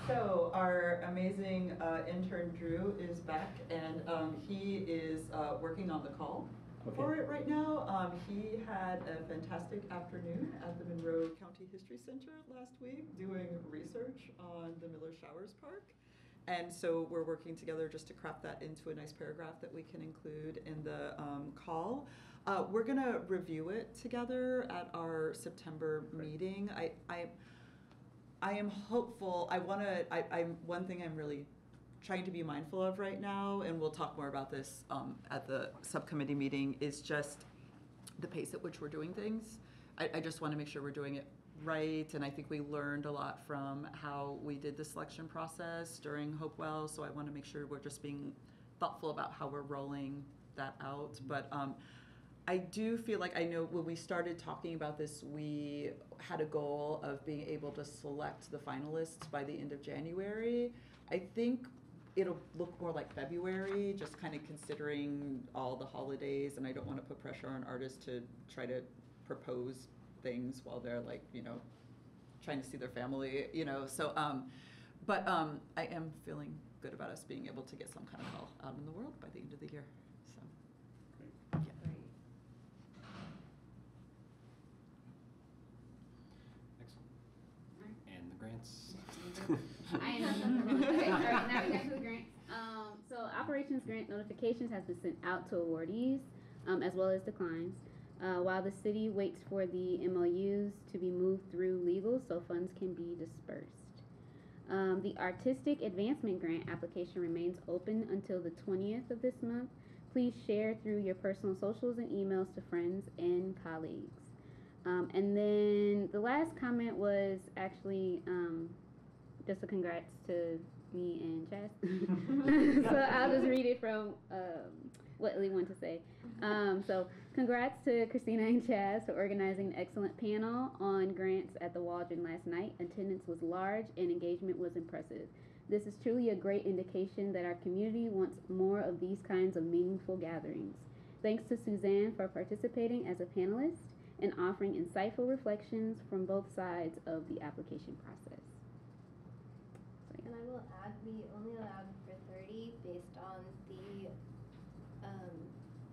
So our amazing intern Drew is back, and he is working on the call for it right now. He had a fantastic afternoon at the Monroe County History Center last week doing research on the Miller Showers Park. And so we're working together just to craft that into a nice paragraph that we can include in the call. We're gonna review it together at our September meeting. I am hopeful. I'm one thing I'm really trying to be mindful of right now, and we'll talk more about this at the subcommittee meeting, is just the pace at which we're doing things. I just want to make sure we're doing it right, and I think we learned a lot from how we did the selection process during Hopewell, so I want to make sure we're just being thoughtful about how we're rolling that out. But I do feel like, I know when we started talking about this, we had a goal of being able to select the finalists by the end of January. I think it'll look more like February, just kind of considering all the holidays, and I don't want to put pressure on artists to try to propose things while they're like, trying to see their family, so, but I am feeling good about us being able to get some kind of call out in the world by the end of the year, so. Yeah. Excellent. And the grants. Okay, all right, now we got to the grants. So operations grant notifications has been sent out to awardees, as well as declines, while the city waits for the MOUs to be moved through legal so funds can be dispersed. The artistic advancement grant application remains open until the 20th of this month. Please share through your personal socials and emails to friends and colleagues. And then the last comment was actually just a congrats to me and Chaz. So I'll just read it from what Lee wanted to say. So congrats to Christina and Chaz for organizing an excellent panel on grants at the Waldron last night. Attendance was large and engagement was impressive. This is truly a great indication that our community wants more of these kinds of meaningful gatherings. Thanks to Suzanne for participating as a panelist and offering insightful reflections from both sides of the application process. And I will add, we only allowed for 30 based on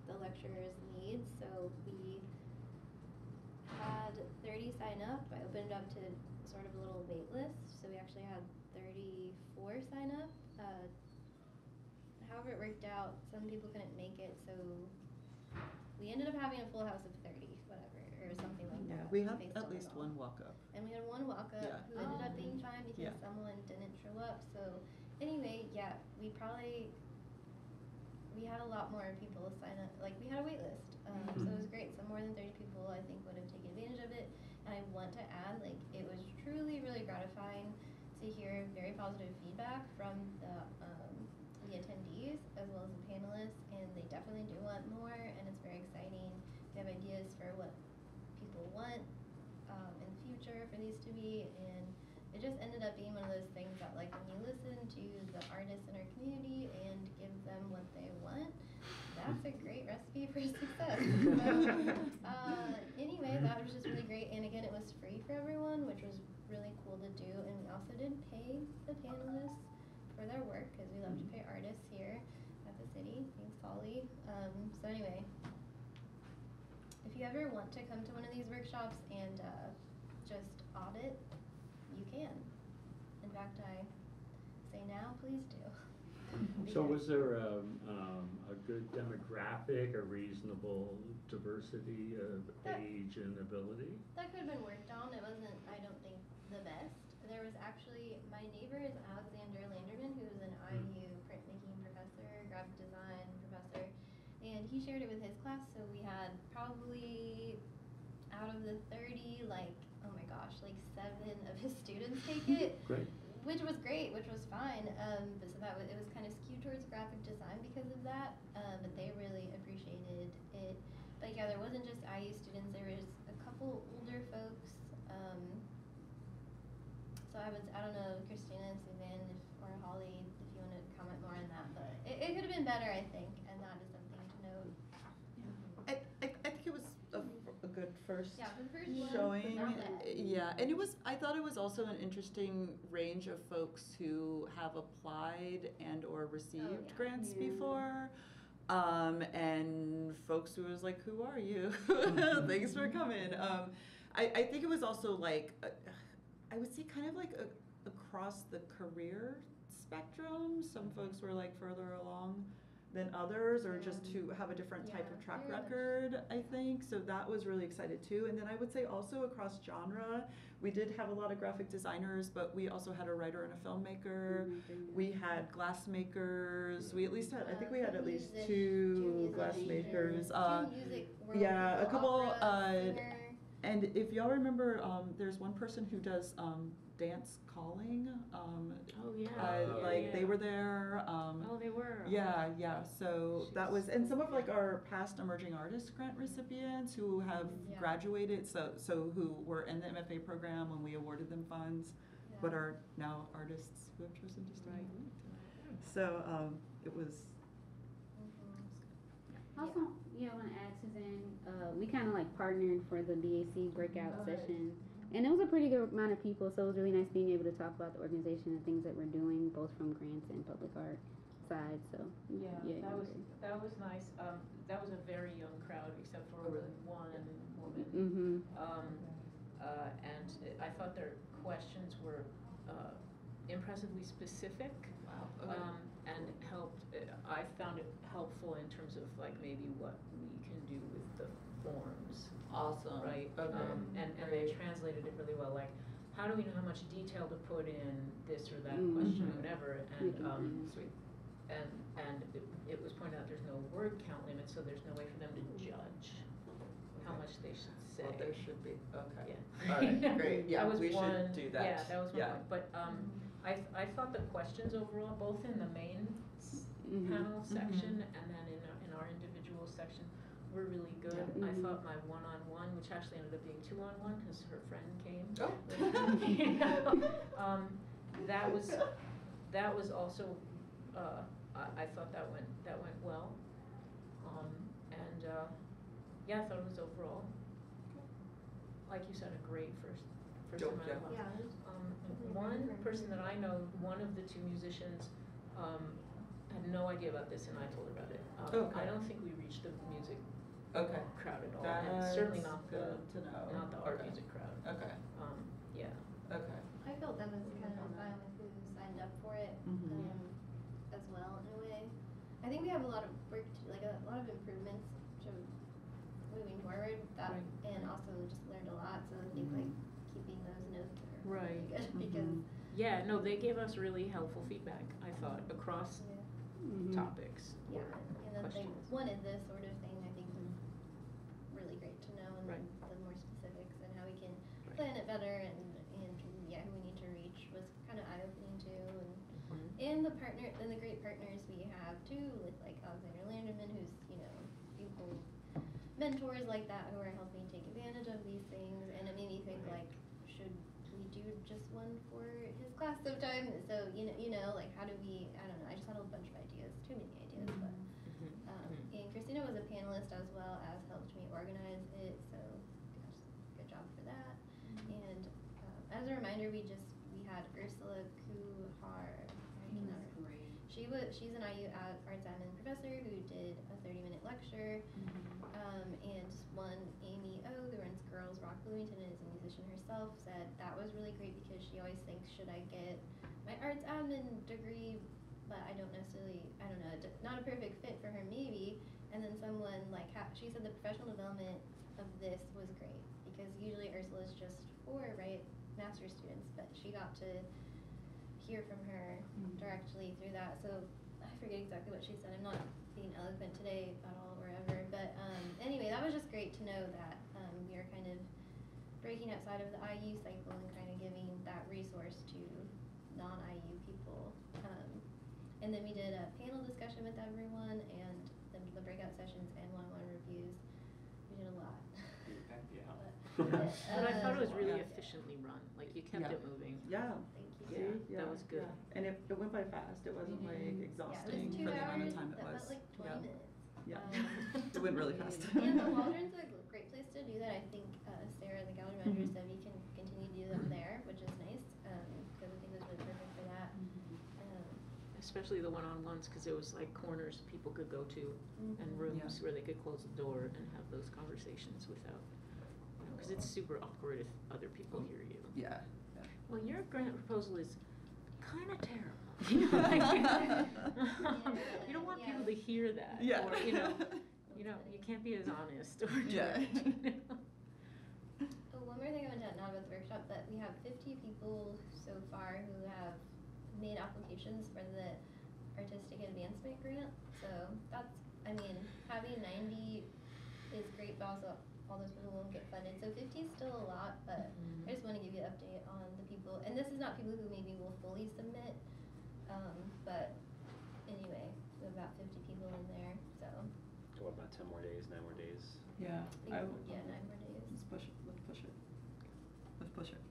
the lecturer's needs. So we had 30 sign up. I opened it up to sort of a little wait list. So we actually had 34 sign up. However, it worked out. Some people couldn't make it, so we ended up having a full house of 30, whatever, or something like that. Yeah, we had based at on least it all. one walk-up. And we had one walk-up who ended up being fine because Yeah. someone didn't show up. So anyway, yeah, we had a lot more people sign up. Like, we had a wait list. So it was great. So more than 30 people, I think, would have taken advantage of it. And I want to add, like, it was truly, really gratifying to hear very positive feedback from the attendees as well as the panelists. And they definitely do want more. And it's very exciting. They have ideas for what people want in the future for these to be. And it just ended up being one of those things that, like, when you listen to the artists in our community and give them what they want, that's a great recipe for success. So, anyway, that was just really great. And again, it was free for everyone, which was really cool to do. And we also did pay the panelists for their work because we love to pay artists here at the city. Thanks folly. So anyway, if you ever want to come to one of these workshops and just audit, you can. In fact, I say now, please do. So was there a good demographic, a reasonable diversity of age and ability? That could have been worked on. It wasn't, I don't think, the best. There was actually, my neighbor is Alexander Landerman, who is an IU printmaking professor, graphic design professor, and he shared it with his class, so we had probably, out of the 30, like, oh my gosh, like 7 of his students take it. Great. Which was great, which was fine, but so that was, it was kind of skewed towards graphic design because of that, but they really appreciated it. But yeah, there wasn't just IU students, there was a couple older folks, so I don't know, Christina, Suzanne, or Holly, if you want to comment more on that, but it could have been better, I think, and that is something to note. I think it was a good first Yeah, for the first one, showing. not bad. Yeah, and I thought it was also an interesting range of folks who have applied and or received yeah. grants Yeah. before. And folks who was like, who are you? Thanks for coming. I think it was also like, I would say kind of like across the career spectrum. Some folks were like further along than others, or just to have a different type Yeah, of track very much. record, I think. So that was really excited too. And then I would say also across genre, we did have a lot of graphic designers, but we also had a writer and a filmmaker. We had glassmakers. We at least had, I think we had at least two glassmakers. Yeah, a couple, and if y'all remember, there's one person who does dance calling. Oh yeah. Like they were there. Oh, they were. Yeah. So that was, and some of like our past emerging artist grant recipients who have Yeah. graduated, so who were in the MFA program when we awarded them funds, but are now artists who have chosen to stay. So it was. Also, I want to add, Suzanne, we kind of like partnered for the BAC breakout session. And it was a pretty good amount of people, so it was really nice being able to talk about the organization and things that we're doing, both from grants and public art side. So Yeah, it that was nice. That was a very young crowd, except for one woman. Mm-hmm. And I thought their questions were impressively specific. Wow. And helped. I found it helpful in terms of like maybe what we can do with the forms. Awesome. Right. Okay. And they translated it really well. Like, how do we know how much detail to put in this or that Mhm. question or whatever? And Sweet. and it was pointed out there's no word count limit, so there's no way for them to judge how much they should say. Well, there should be. Okay. Yeah. All right. Great. Yeah, That was we one, should do that. Yeah, that was one point. But I thought the questions overall, both in the main panel section and then in our individual section, were really good. Yeah. I thought my one-on-one, which actually ended up being two-on-one because her friend came. Oh. That was also, I thought that went well. I thought it was overall, like you said, a great first Dope, time out. Yeah. One person that I know, one of the two musicians, had no idea about this, and I told her about it. Okay. I don't think we reached the music Okay. crowd at all, and certainly not the good to know. not the art Okay. music crowd. Okay. Yeah. Okay. I felt that was kind of fine with who signed up for it, Mhm. as well, in a way. I think we have a lot of work to, like a lot of improvements to moving forward, that, Right. and also just learned a lot, so I think like keeping those notes are Right. really good, because, Yeah, no, they gave us really helpful feedback, I thought, across Mm-hmm. topics. yeah, and then they Questions. wanted this sort of thing, I think was really great to know, and Right. the more specifics and how we can plan it better, and yeah, who we need to reach was kind of eye-opening too, and the great partners we have too, with like Alexander Landerman, who's, beautiful mentors like that who are helping take advantage of these things, and it made me think like, should we do just one for his class sometime? So like how do we? I don't know. I just had a bunch of ideas, too many ideas, but and Christina was a panelist as well as helped me organize it. So good job for that. And as a reminder, we had Ursula Kuhar. she's an IU arts admin professor who did a 30-minute lecture, and one Amy O, who runs Girls Rock Bloomington and is a musician herself, said that was really great because she always thinks, should I get my arts admin degree, but I don't know, not a perfect fit for her maybe. And then someone like, she said the professional development of this was great because usually Ursula is just for, right, master's students, but she got to hear from her directly through that. So I forget exactly what she said. I'm not being eloquent today at all or ever, but anyway, that was just great to know that we are kind of breaking outside of the IU cycle and kind of giving that resource to non-IU people. And then we did a panel discussion with everyone and the breakout sessions and one-on-one reviews. We did a lot. But I thought it was really efficiently run, like you kept it moving. Yeah. Thank you. Yeah, See? that was good. Yeah. And it went by fast. It wasn't like exhausting Yeah, it was 2 for the amount hours, of time it that was. felt like 20 minutes. Yeah. It went really fast. And the Waldron's a great place to do that. I think Sarah, the gallery manager, said we can continue to do them there, which is nice, because I think it was really perfect for that. Especially the one-on-ones, because it was like corners people could go to and rooms where they could close the door and have those conversations without, because it's super awkward if other people hear you. Yeah. Well, your grant proposal is kind of terrible. You know, like, you don't want people to hear that. Yeah. Or, you know, you can't be as honest or Yeah. direct. You know? Oh, one more thing I want to not about the workshop, but we have 50 people so far who have made applications for the Artistic Advancement Grant. So that's, I mean, having 90 is great, but also all those people won't get funded. So 50 is still a lot, but I just want to give you an update on the people. And this is not people who maybe will fully submit, but anyway, we have about 50 people in there, so. So what, about 10 more days, 9 more days? Yeah. Yeah, 9 more days. Let's push it. Let's push it. Let's push it.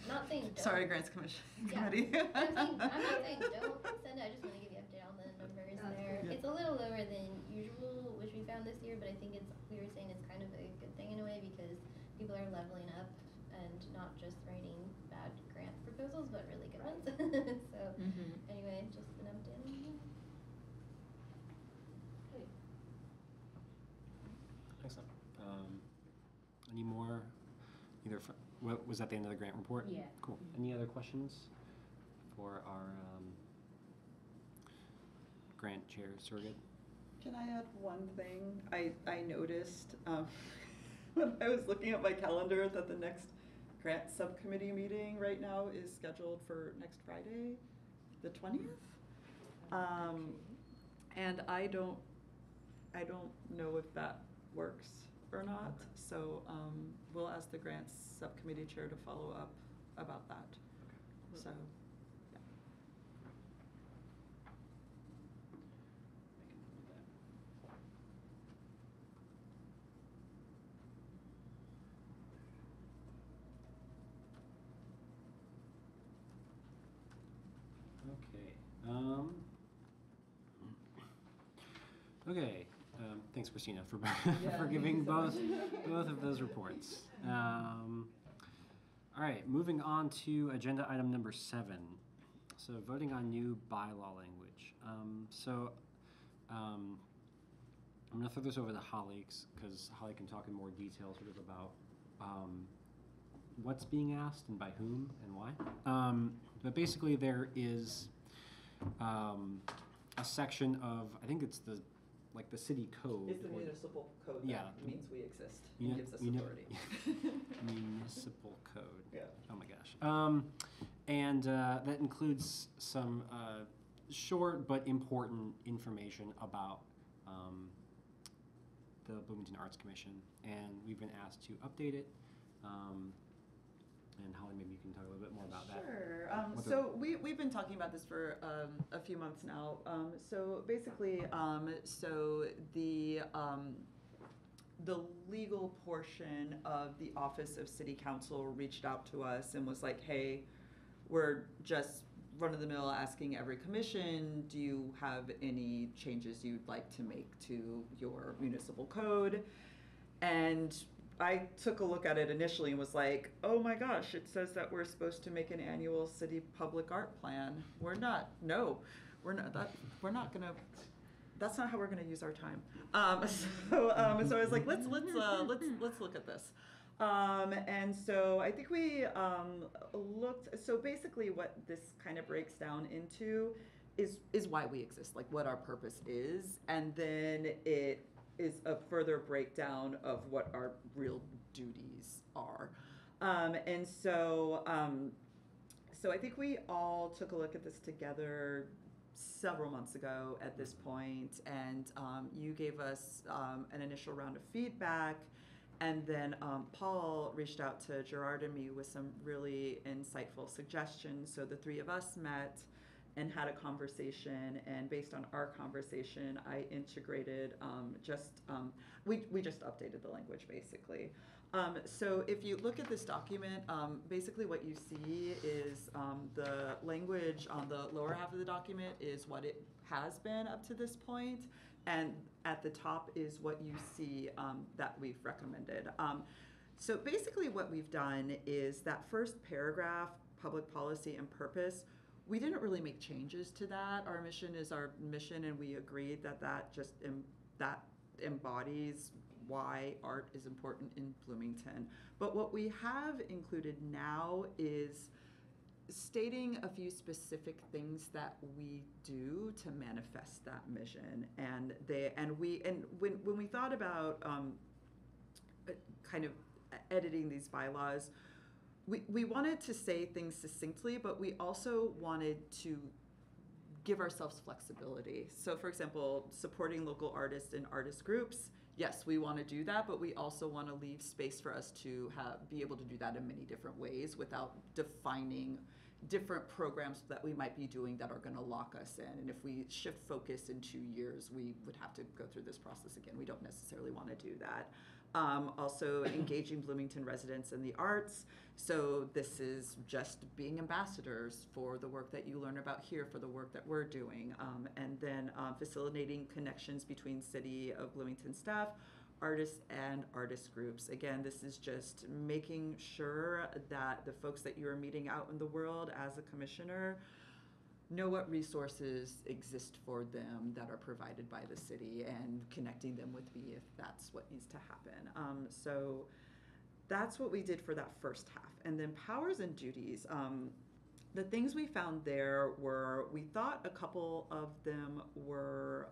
Not saying don't. Sorry, Grants Commission Yeah. Committee. I'm not saying don't send it, I just want to give you an update on the numbers there. Yeah. It's a little lower than usual, which we found this year, but I think we were saying it's kind of a good thing in a way because people are leveling up and not just writing bad grant proposals, but really good ones. So anyway, just an update on that. Excellent. Any more, was that the end of the grant report? Yeah. Cool. Any other questions for our grant chair surrogate? Can I add one thing? I noticed when I was looking at my calendar that the next grant subcommittee meeting right now is scheduled for next Friday, the 20th. And I don't know if that works or not. So we'll ask the grants subcommittee chair to follow up about that. So. Okay. Thanks, Christina, for giving both of those reports. All right, moving on to agenda item number 7. So voting on new bylaw language. I'm going to throw this over to Holly because Holly can talk in more detail sort of about what's being asked and by whom and why. But basically there is a section of, I think it's the city code. It's the municipal code that means we exist and gives us authority. Municipal code. Yeah. Oh my gosh. And that includes some short but important information about the Bloomington Arts Commission, and we've been asked to update it. And Holly, maybe you can talk a little bit more about that. Sure. So we've been talking about this for a few months now. So basically, the legal portion of the Office of City Council reached out to us and was like, hey, we're just run-of-the-mill asking every commission, do you have any changes you'd like to make to your municipal code? And I took a look at it initially and was like, oh my gosh, it says that we're supposed to make an annual city public art plan. We're not we're not gonna. That's not how we're gonna use our time. So I was like, let's look at this. And so I think we looked. So basically, what this kind of breaks down into is why we exist, like what our purpose is, and then it is a further breakdown of what our real duties are. And so I think we all took a look at this together several months ago at this point, and you gave us an initial round of feedback, and then Paul reached out to Gerard and me with some really insightful suggestions. So the three of us met and had a conversation, and based on our conversation, I integrated we just updated the language basically. So if you look at this document, basically what you see is the language on the lower half of the document is what it has been up to this point, and at the top is what you see that we've recommended. So basically what we've done is that first paragraph, public policy and purpose, we didn't really make changes to that. Our mission is our mission, and we agreed that that embodies why art is important in Bloomington. But what we have included now is stating a few specific things that we do to manifest that mission. And when we thought about kind of editing these bylaws, we wanted to say things succinctly, but we also wanted to give ourselves flexibility. So for example, supporting local artists and artist groups, yes, we want to do that, but we also want to leave space for us to be able to do that in many different ways without defining different programs that we might be doing that are going to lock us in. And if we shift focus in 2 years, we would have to go through this process again. We don't necessarily want to do that. Also engaging Bloomington residents in the arts. So this is just being ambassadors for the work that you learn about here, for the work that we're doing. And then facilitating connections between City of Bloomington staff, artists, and artist groups. Again, this is just making sure that the folks that you are meeting out in the world as a commissioner know what resources exist for them that are provided by the city, and connecting them with me if that's what needs to happen. So that's what we did for that first half. And then powers and duties. The things we found there were, we thought a couple of them were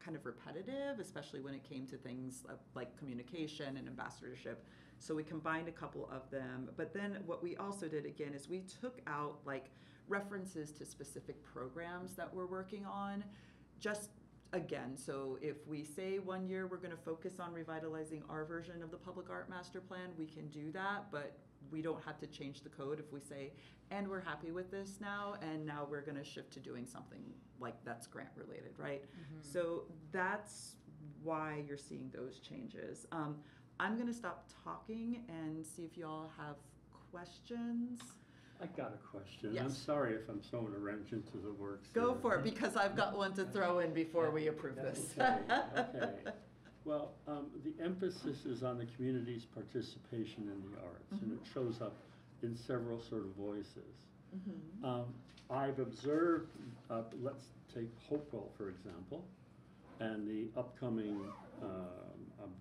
kind of repetitive, especially when it came to things like communication and ambassadorship. So we combined a couple of them. But then what we also did again is we took out like references to specific programs that we're working on. Just again, so if we say 1 year we're going to focus on revitalizing our version of the public art master plan, we can do that, but we don't have to change the code if we say, and we're happy with this now, and now we're going to shift to doing something like that's grant related, right? Mm-hmm. So that's why you're seeing those changes. I'm going to stop talking and see if y'all have questions. I got a question. Yes. I'm sorry if I'm throwing a wrench into the works. Go here. for it, because I've got one to throw in before we approve this. Okay. Well, the emphasis is on the community's participation in the arts, mm-hmm. and it shows up in several sort of voices. Mm-hmm. I've observed, let's take Hopewell, for example, and the upcoming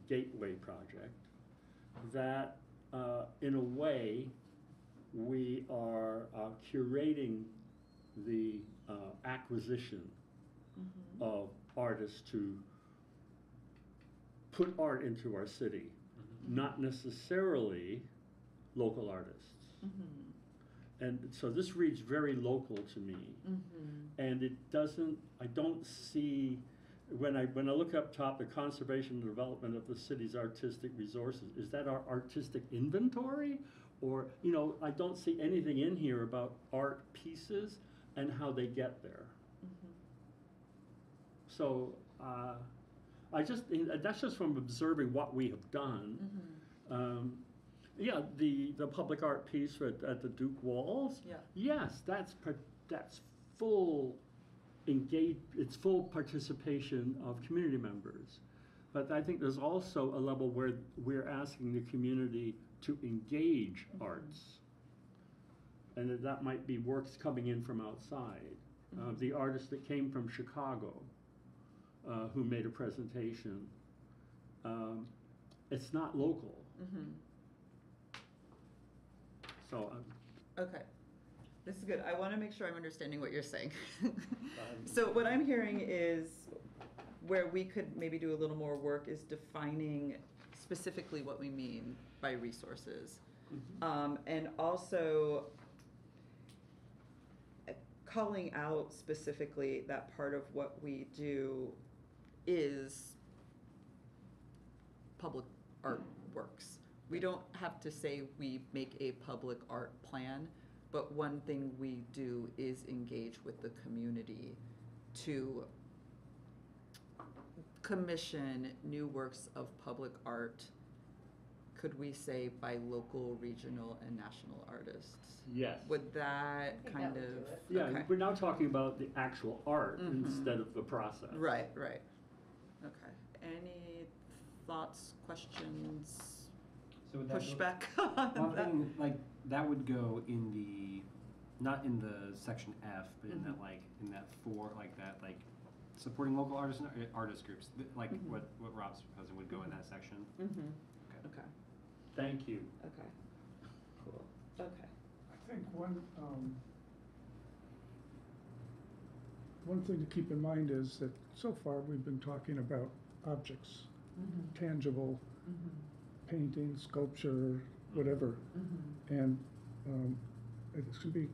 Gateway project, that in a way, we are curating the acquisition mm-hmm. of artists to put art into our city, mm-hmm. not necessarily local artists. Mm-hmm. And so this reads very local to me. Mm-hmm. And it doesn't, I don't see, when I look up top, the conservation and development of the city's artistic resources, is that our artistic inventory? Or, you know, I don't see anything in here about art pieces and how they get there. Mm-hmm. So that's just from observing what we have done. Mm-hmm. Yeah, the public art piece at the Duke Walls. Yeah. Yes, that's full it's full participation of community members. But I think there's also a level where we're asking the community to engage mm-hmm. arts, and that might be works coming in from outside. The artist that came from Chicago, who made a presentation, it's not local. Mhm. So, Okay, this is good. I want to make sure I'm understanding what you're saying. So what I'm hearing is where we could maybe do a little more work is defining specifically what we mean by resources. And also calling out specifically that part of what we do is public art works. We don't have to say we make a public art plan, but one thing we do is engage with the community to commission new works of public art. Could we say by local, regional, and national artists? yes. Would that I think kind that would of? do it. Yeah, Okay. we're now talking about the actual art Mhm. instead of the process. Right, right. Okay. Any thoughts, questions, So would that go- pushback One on that? thing, like, that would go in the, not in the section F, but in that, Mhm. like, in that four, like that, like, supporting local artists and artist groups, like Mhm. what Rob's proposing would go in that section. Mm-hmm. Okay. Okay, Thank you. okay. Cool, okay. I think one thing to keep in mind is that so far we've been talking about objects, tangible, painting, sculpture, whatever. And it's going to be,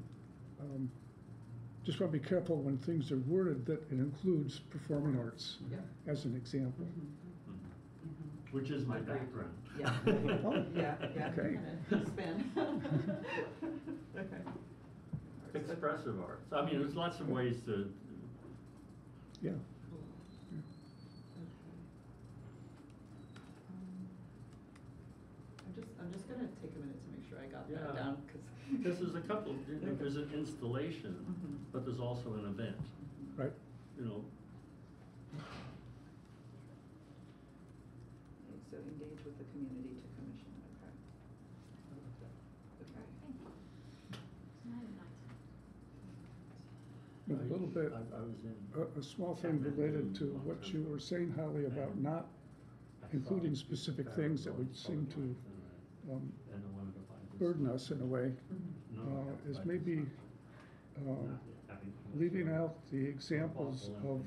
just want to be careful when things are worded that it includes performing arts Yeah. as an example. Which is my background. Yeah, Oh, yeah, yeah. okay. Spin. Okay. Expressive arts. I mean, there's lots of ways to, Yeah. Cool. Yeah. Okay. I'm just gonna take a minute to make sure I got Yeah. that down, cause. this is a couple, there's an installation, but there's also an event, Right. you know. So engage with the community to commission, okay. Okay. A little bit, I was in. a small thing related to what you were saying, Holly, about not including specific things that would seem to burden us in a way, is maybe leaving out the examples of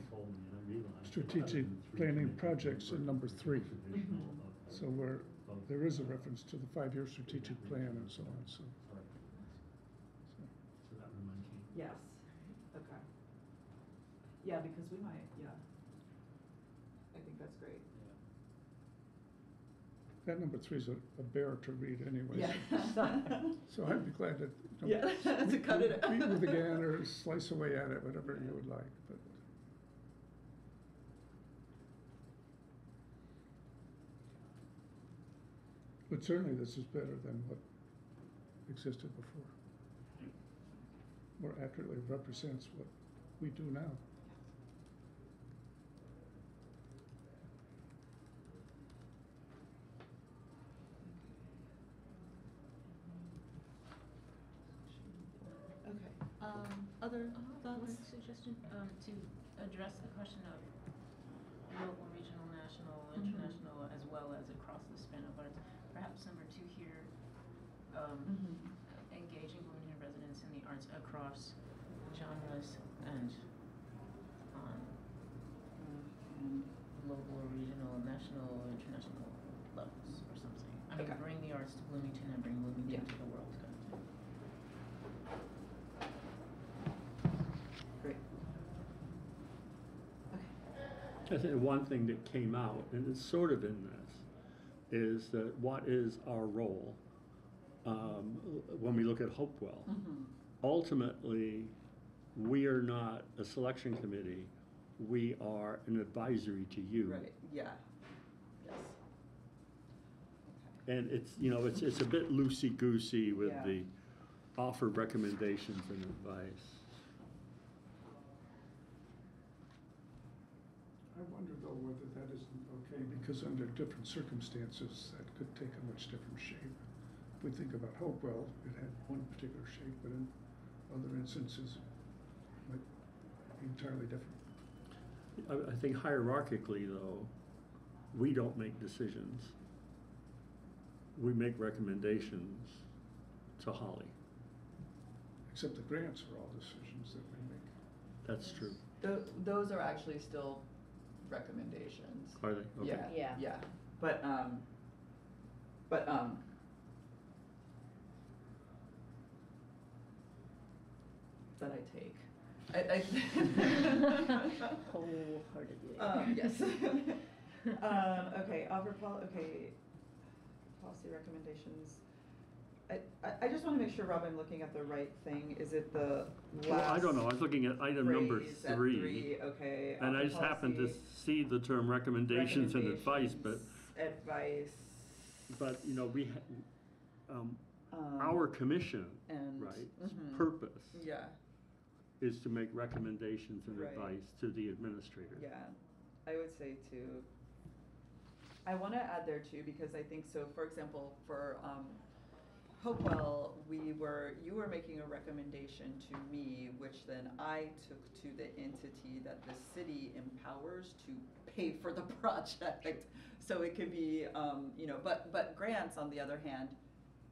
strategic planning projects in number 3. So where there is a reference to the 5-year strategic plan and so on, so. Yes, okay. Yeah, because we might, yeah. I think that's great. That number 3 is a bear to read anyway. Yeah. So I'd be glad to, Yeah, to cut it out. read with again or slice away at it, whatever you would like, but certainly this is better than what existed before. More accurately represents what we do now. Okay, other One thoughts? suggestion, to address the question of local, regional, national, international, as well as across the span of arts. Perhaps number 2 here, engaging Bloomington residents in the arts across genres and on local, regional, national, international levels or something. I mean, Okay. bring the arts to Bloomington and bring Bloomington Yeah. to the world kind of thing. Great. Okay. I think one thing that came out, and it's sort of in this, is that what is our role when we look at Hopewell? Ultimately, we are not a selection committee. We are an advisory to you. Right, yeah. Yes. And it's, you know, it's a bit loosey-goosey with Yeah. the offer recommendations and advice. I wonder though whether that isn't okay, because under different circumstances, that could take a much different shape. If we think about Hopewell, it had one particular shape, but in other instances, it might something entirely different. I think hierarchically, though, we don't make decisions. We make recommendations to Holly. Except the grants are all decisions that we make. That's true. Those are actually still recommendations. Are they? Okay. Yeah. Yeah, but, that I take. I Wholeheartedly. yes. Okay, okay, policy recommendations. I just wanna make sure, Rob, I'm looking at the right thing. Is it the last? Well, I don't know. I was looking at item number phrase at 3. Okay. And I offer just happened to policy, see the term recommendations and advice, but, Advice. you know, our commission, And. right, Mhm. purpose Yeah, is to make recommendations and Right. advice to the administrator. yeah, I would say too. I wanna add there too, because I think so, for example, for, Hopewell, you were making a recommendation to me, which then I took to the entity that the city empowers to pay for the project. So it could be, but grants, on the other hand,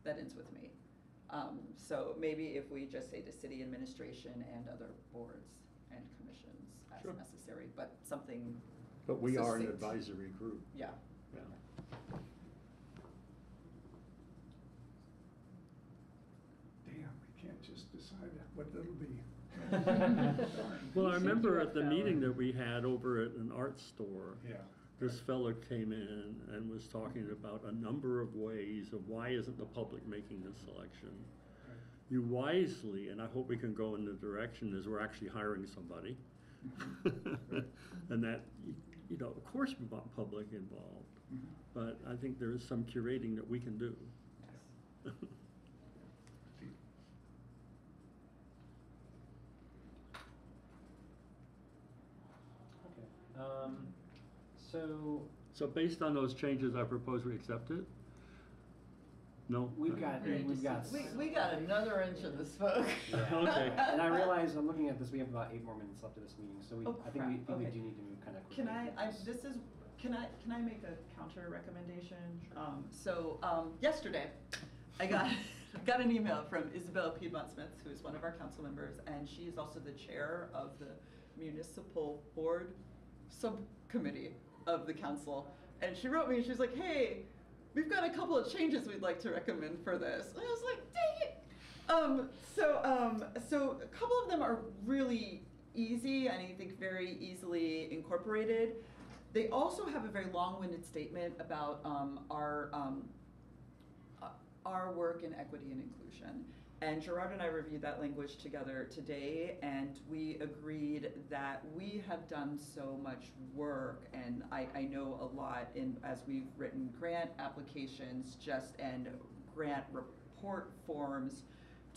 that ends with me. So maybe if we just say to city administration and other boards and commissions as Sure. necessary, but something, But we are an Succinct. advisory group. yeah. Yeah. Damn, we can't just decide what it'll be. Well, I remember at the Fella. meeting that we had over at an art store, Yeah. this fellow came in and was talking about a number of ways of why isn't the public making this selection. Right. You wisely, and I hope we can go in the direction, is we're actually hiring somebody. And that, you know, of course we want public involved, Mhm. but I think there is some curating that we can do. Yes. Okay. So So based on those changes, I propose we accept it? No? we've got, we've got. We got another inch of this, folks. Yeah. Okay. And I realize, I'm looking at this, we have about 8 more minutes left of this meeting, so Oh, I think we crap, okay. do need to move kind of quickly. Can I, through this. can I make a counter recommendation? Yesterday, I got an email from Isabel Piedmont Smith, who is one of our council members, and she is also the chair of the municipal board subcommittee of the council. And she wrote me, and she was like, hey, we've got a couple of changes we'd like to recommend for this. And I was like, dang it. So a couple of them are really easy and I think very easily incorporated. They also have a very long-winded statement about our work in equity and inclusion. And Gerard and I reviewed that language together today, and we agreed that we have done so much work, and I know a lot as we've written grant applications and grant report forms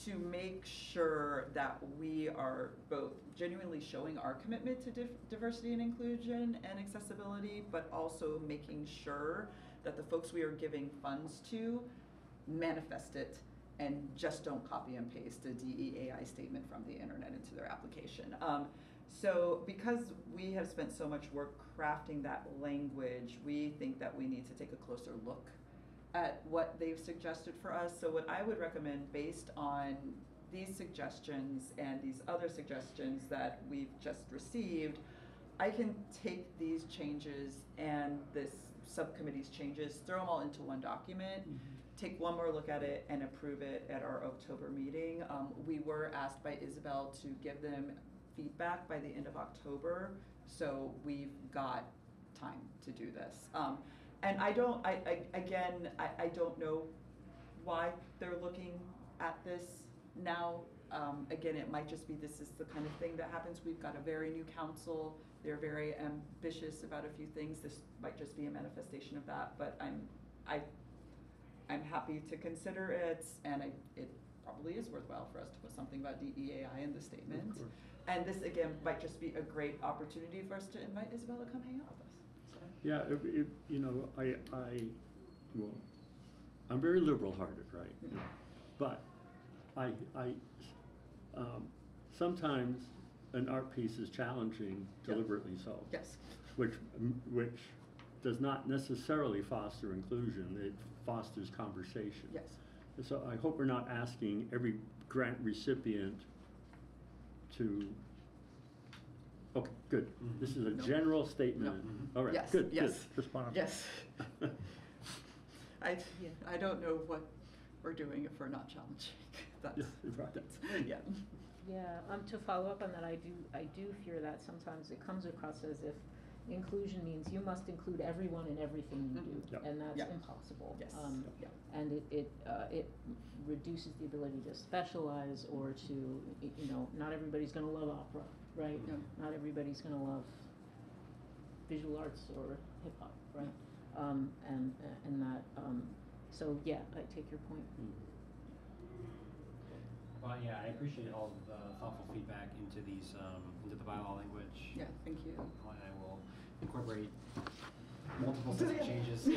to make sure that we are both genuinely showing our commitment to diversity and inclusion and accessibility, but also making sure that the folks we are giving funds to manifest it and just don't copy and paste a DEAI statement from the internet into their application. So because we have spent so much work crafting that language, we think that we need to take a closer look at what they've suggested for us. So what I would recommend, based on these suggestions and these other suggestions that we've just received, I can take these changes and this subcommittee's changes, throw them all into one document, take one more look at it and approve it at our October meeting. We were asked by Isabel to give them feedback by the end of October, so we've got time to do this. And I don't know why they're looking at this now. Again, it might just be this is the kind of thing that happens. We've got a very new council. They're very ambitious about a few things. This might just be a manifestation of that, but I'm happy to consider it, and it probably is worthwhile for us to put something about DEAI in the statement. And this, again, might just be a great opportunity for us to invite Isabella to come hang out with us. So. Yeah, you know, I'm very liberal-hearted, right? Mm-hmm. But sometimes an art piece is challenging, deliberately so. Yes. Which does not necessarily foster inclusion, it fosters conversation. Yes. And so I hope we're not asking every grant recipient to, okay, good. Mhm. This is a No. general statement. No. All right, Yes, good, good. yes. Just wanna- Yes. I don't know what we're doing if we're not challenging. That's, Yeah, right. that's, yeah. Yeah, to follow up on that, I do fear that sometimes it comes across as if inclusion means you must include everyone in everything you do, Yep. and that's Yep. impossible. Yes. Yep. And it reduces the ability to specialize or to, you know, not everybody's gonna love opera, right? Yeah. Not everybody's gonna love visual arts or hip hop, right? And that, so yeah, I take your point. Well, yeah, I appreciate all of the thoughtful feedback into these, into the bylaw language. Yeah, thank you. And I will incorporate multiple sets of Yeah. changes.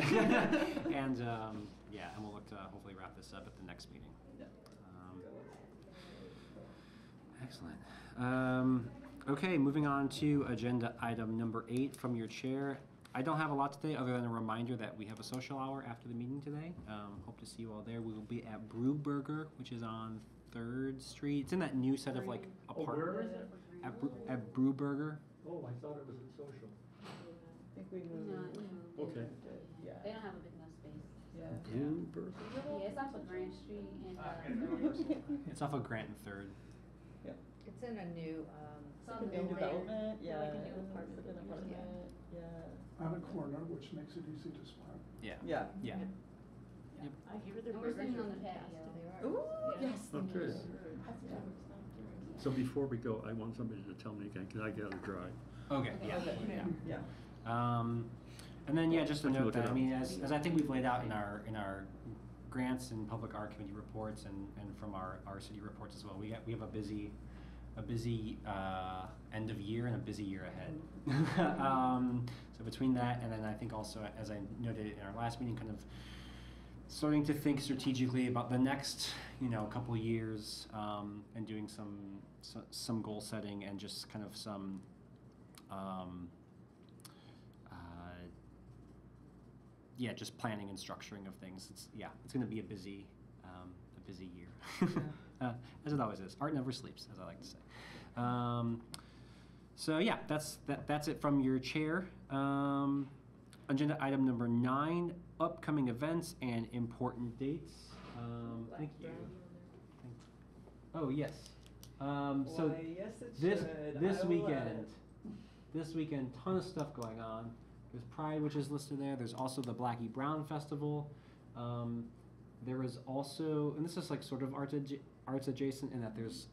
And, yeah, and we'll look to hopefully wrap this up at the next meeting. Yeah. Excellent. Okay, moving on to agenda item number 8 from your chair. I don't have a lot today other than a reminder that we have a social hour after the meeting today. Hope to see you all there. We will be at Brew Burger, which is on 3rd Street. It's in that new set of like Oh, apartments. where is it? At Brew Burger. Oh, I thought it was in social. I think we moved. No, Okay. Yeah. they don't have a big enough space. Yeah. Bloomberg. Yeah, it's off of Grand Street and, It's off of Grant and 3rd. It's in a new, It's on Like a the new building. development, yeah. Like a new apartment. Like an apartment, yeah. On a corner, which makes it easy to spot. Yeah. Yeah. Yeah. Yep. I hear their And we're burgers sitting are on the fantastic. patio. They are. Ooh, Yeah. yes. Oh, thank you. good. So before we go, I want somebody to tell me again, because I gotta drive. Okay. Yeah. Okay. Yeah. Yeah. And then, yeah, just to I can note look it that, I up. mean, as I think we've laid out in our grants and public art committee reports and from our city reports as well, we have a busy end of year and a busy year ahead. So between that and then I think also, as I noted in our last meeting, kind of starting to think strategically about the next, couple years, and doing some goal setting and just kind of some, just planning and structuring of things. It's going to be a busy year, as it always is. Art never sleeps, as I like to say. So yeah, that's it from your chair. Agenda item number 9: upcoming events and important dates. Thank you. Oh yes. So Why, yes, it this should. this I will weekend, ton of stuff going on. There's Pride, which is listed there. There's also the Blackie Brown Festival. There is also, and this is like sort of arts adjacent in that there's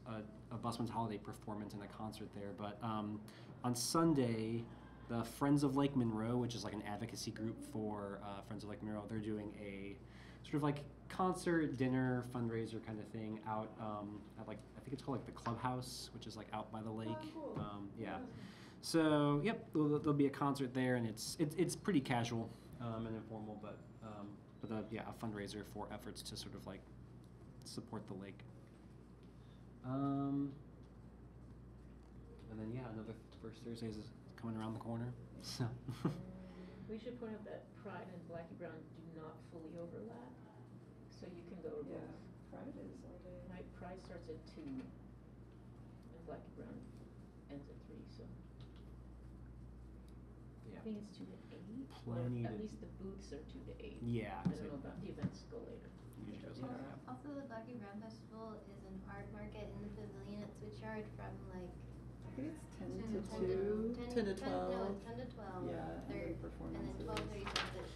a Busman's Holiday performance and a concert there. But on Sunday, the Friends of Lake Monroe, which is like an advocacy group for Friends of Lake Monroe, they're doing a sort of like concert, dinner, fundraiser kind of thing out at like, I think it's called like the Clubhouse, which is like out by the lake. Oh, cool. Yeah. So yep, there'll be a concert there, and it's pretty casual and informal, but a fundraiser for efforts to sort of like support the lake. And then another First Thursdays is coming around the corner. So We should point out that Pride and Blackie Brown do not fully overlap, so you can go to Yeah. both. Fridays all day. Right, Pride starts at 2, and Blackie Brown ends at 3, so. yeah. I think it's 2 to 8. Plenty or at to- least the booths are 2 to 8. Yeah. I don't know about the events go later. Usually goes Yeah. later, yeah. Also, the Blackie Brown Festival is an art market in the pavilion at Switchyard from like I think it's 10 10 to 10 2, 10 to 12. No, it's 10 to 12. Yeah, and then Third, and then performances. 12:30 sunset.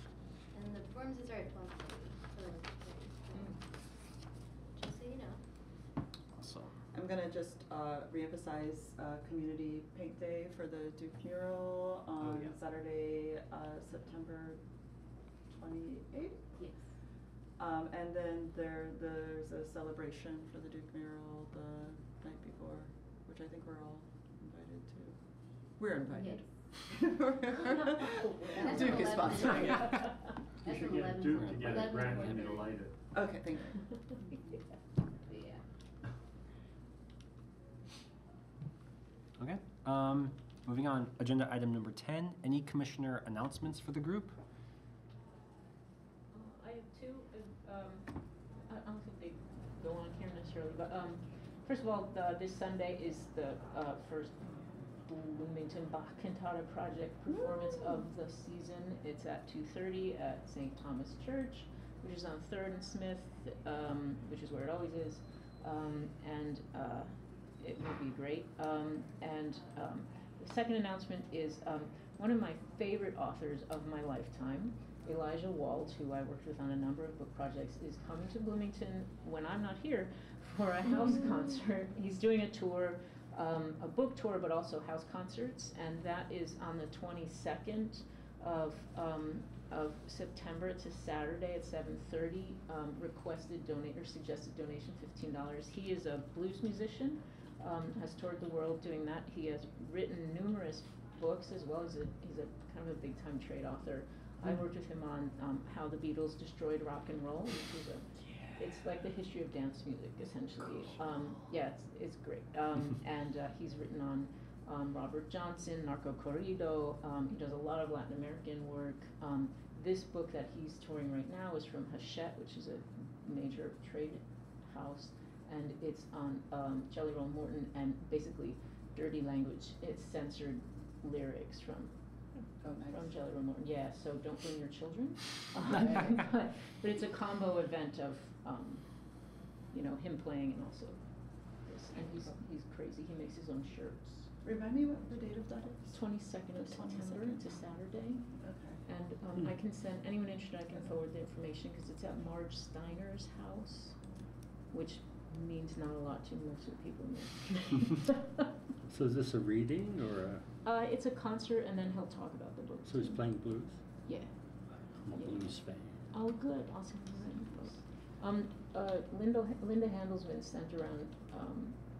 And the performances are at 12:30. So, just so you know. Awesome. I'm gonna just reemphasize Community Paint Day for the Duke mural on yeah. Saturday, September 28th. Yes. And then there's a celebration for the Duke mural the night before, which I think we're all invited to. We're invited. That's Duke is 11. sponsoring it. You That's should 11. get Duke to get a 11 grant or and to 11. light it. Okay, thank you. Yeah. Moving on, agenda item number 10, any commissioner announcements for the group? I have two. I don't think they go on here necessarily, but first of all, this Sunday is the first Bloomington Bach Cantata Project performance of the season. It's at 2:30 at St. Thomas Church, which is on 3rd and Smith, which is where it always is, and it will be great. The second announcement is one of my favorite authors of my lifetime, Elijah Wald, who I worked with on a number of book projects, is coming to Bloomington when I'm not here for a house concert. He's doing a tour, a book tour, but also house concerts, and that is on the 22nd of September. It's a Saturday at 7:30. Requested donate or suggested donation $15. He is a blues musician, has toured the world doing that. He has written numerous books as well as he's a kind of a big time trade author. I worked with him on How the Beatles Destroyed Rock and Roll, which is it's like the history of dance music essentially. Yeah, it's great. And he's written on Robert Johnson, Narco Corrido. He does a lot of Latin American work. This book that he's touring right now is from Hachette, which is a major trade house, and it's on Jelly Roll Morton, and basically dirty language. It's censored lyrics from Jelly Roll Morton. Yeah, so don't bring your children. But it's a combo event of him playing and also this, and he's crazy. He makes his own shirts. Remind me what the date of that is? 22nd of September. It's a Saturday. Okay. And I can send anyone interested. I can forward the information because it's at Marge Steiner's house, which means not a lot to most of the people in there. So is this a reading or a? It's a concert, and then he'll talk about the book. So he's playing blues? Yeah. I'm a blues fan. Oh, good. I'll send you that info. Linda Handelsman sent around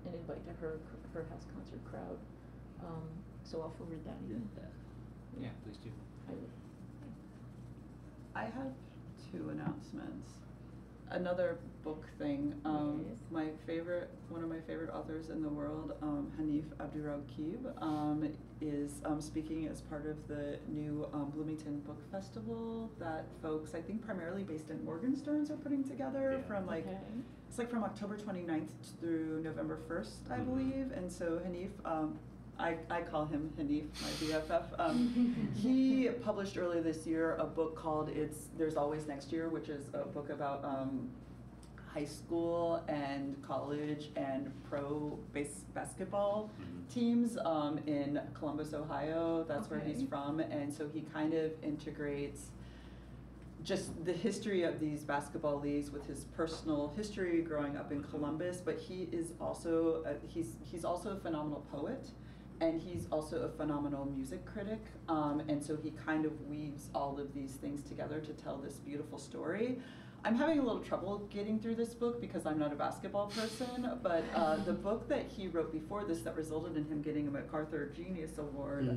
an invite to her house concert crowd. So I'll forward that. Yeah, please do. I will. I have two announcements. Another book thing. Yes. One of my favorite authors in the world, Hanif Abdurraqib, is speaking as part of the new Bloomington Book Festival that folks, I think primarily based in Morgenstern's, are putting together from it's like from October 29th through November 1st, I believe. And so Hanif, I call him Hanif, my BFF. He published earlier this year a book called There's Always Next Year, which is a book about high school and college and pro basketball teams in Columbus, Ohio. That's where he's from. And so he kind of integrates just the history of these basketball leagues with his personal history growing up in Columbus, but he is also he's also a phenomenal poet. And he's also a phenomenal music critic, and so he kind of weaves all of these things together to tell this beautiful story. I'm having a little trouble getting through this book because I'm not a basketball person, but the book that he wrote before this that resulted in him getting a MacArthur Genius Award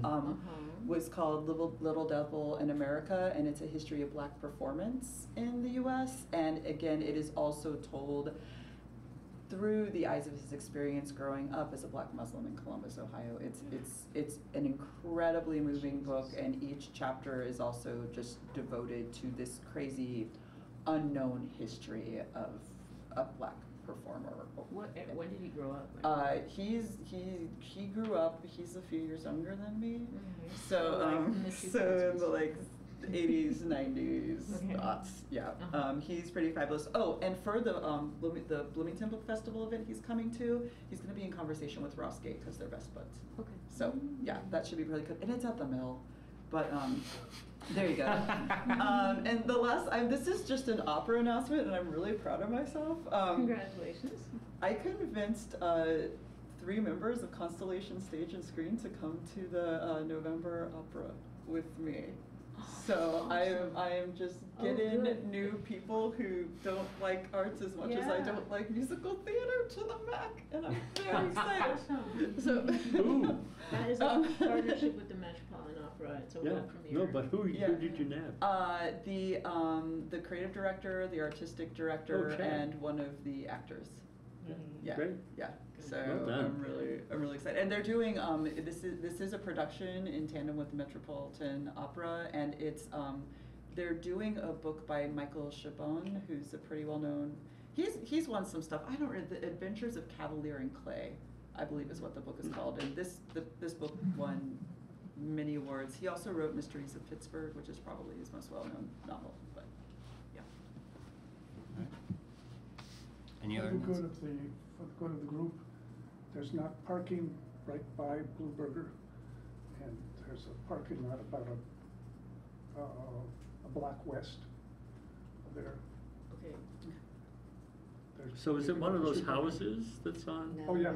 was called Little Devil in America, and it's a history of Black performance in the US. And again, it is also told through the eyes of his experience growing up as a Black Muslim in Columbus, Ohio. It's an incredibly moving book, and each chapter is also just devoted to this crazy unknown history of a Black performer. When did he grow up? He grew up. He's a few years younger than me, So in the 80s, 90s, aughts, yeah. He's pretty fabulous. Oh, and for the Bloomington Book Festival event he's coming to, he's going to be in conversation with Ross Gate because they're best buds. Okay. So yeah, that should be really good. And it's at the Mill, but there you go. And the last, this is just an opera announcement, and I'm really proud of myself. Congratulations. I convinced 3 members of Constellation Stage and Screen to come to the November opera with me. So I am just getting new people who don't like arts as much as I don't like musical theater to the MAC, and I'm very excited. So that is a partnership with the Metropolitan Opera. It's a world premiere. No, but who did you nab? The creative director, the artistic director, and one of the actors. Yeah. Great. Yeah. So Well done. I'm really excited. excited. And they're doing, this is a production in tandem with the Metropolitan Opera, and it's, they're doing a book by Michael Chabon, who's a pretty well-known, he's won some stuff. I don't know, The Adventures of Cavalier and Clay, I believe is what the book is called. And this book won many awards. He also wrote Mysteries of Pittsburgh, which is probably his most well-known novel, but, yeah. Any other For the good announcements? for the good of the group, there's not parking right by Blue Burger, and there's a parking lot about a block west of there. Okay. There's- So is it one of those Street parking. houses that's on, Oh, yeah,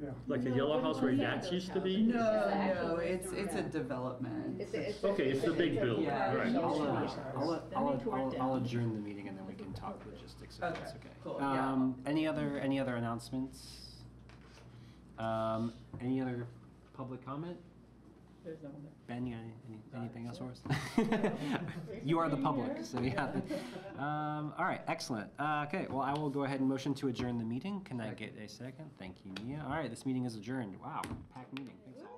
yeah. like a No, yellow what house do where you Yats think? used to be? No, actual no, it's a restaurant. development. Okay, it's the big building, Yeah. right. I'll adjourn the meeting and then we can talk logistics if that's okay. Cool, yeah. Any other announcements? Any other public comment? There's no one. Ben, you got anything else for us? You are the public, so yeah. All right, excellent. Okay, well, I will go ahead and motion to adjourn the meeting. Can I get a second? Thank you, Mia. All right, this meeting is adjourned. Wow, packed meeting. Thanks all.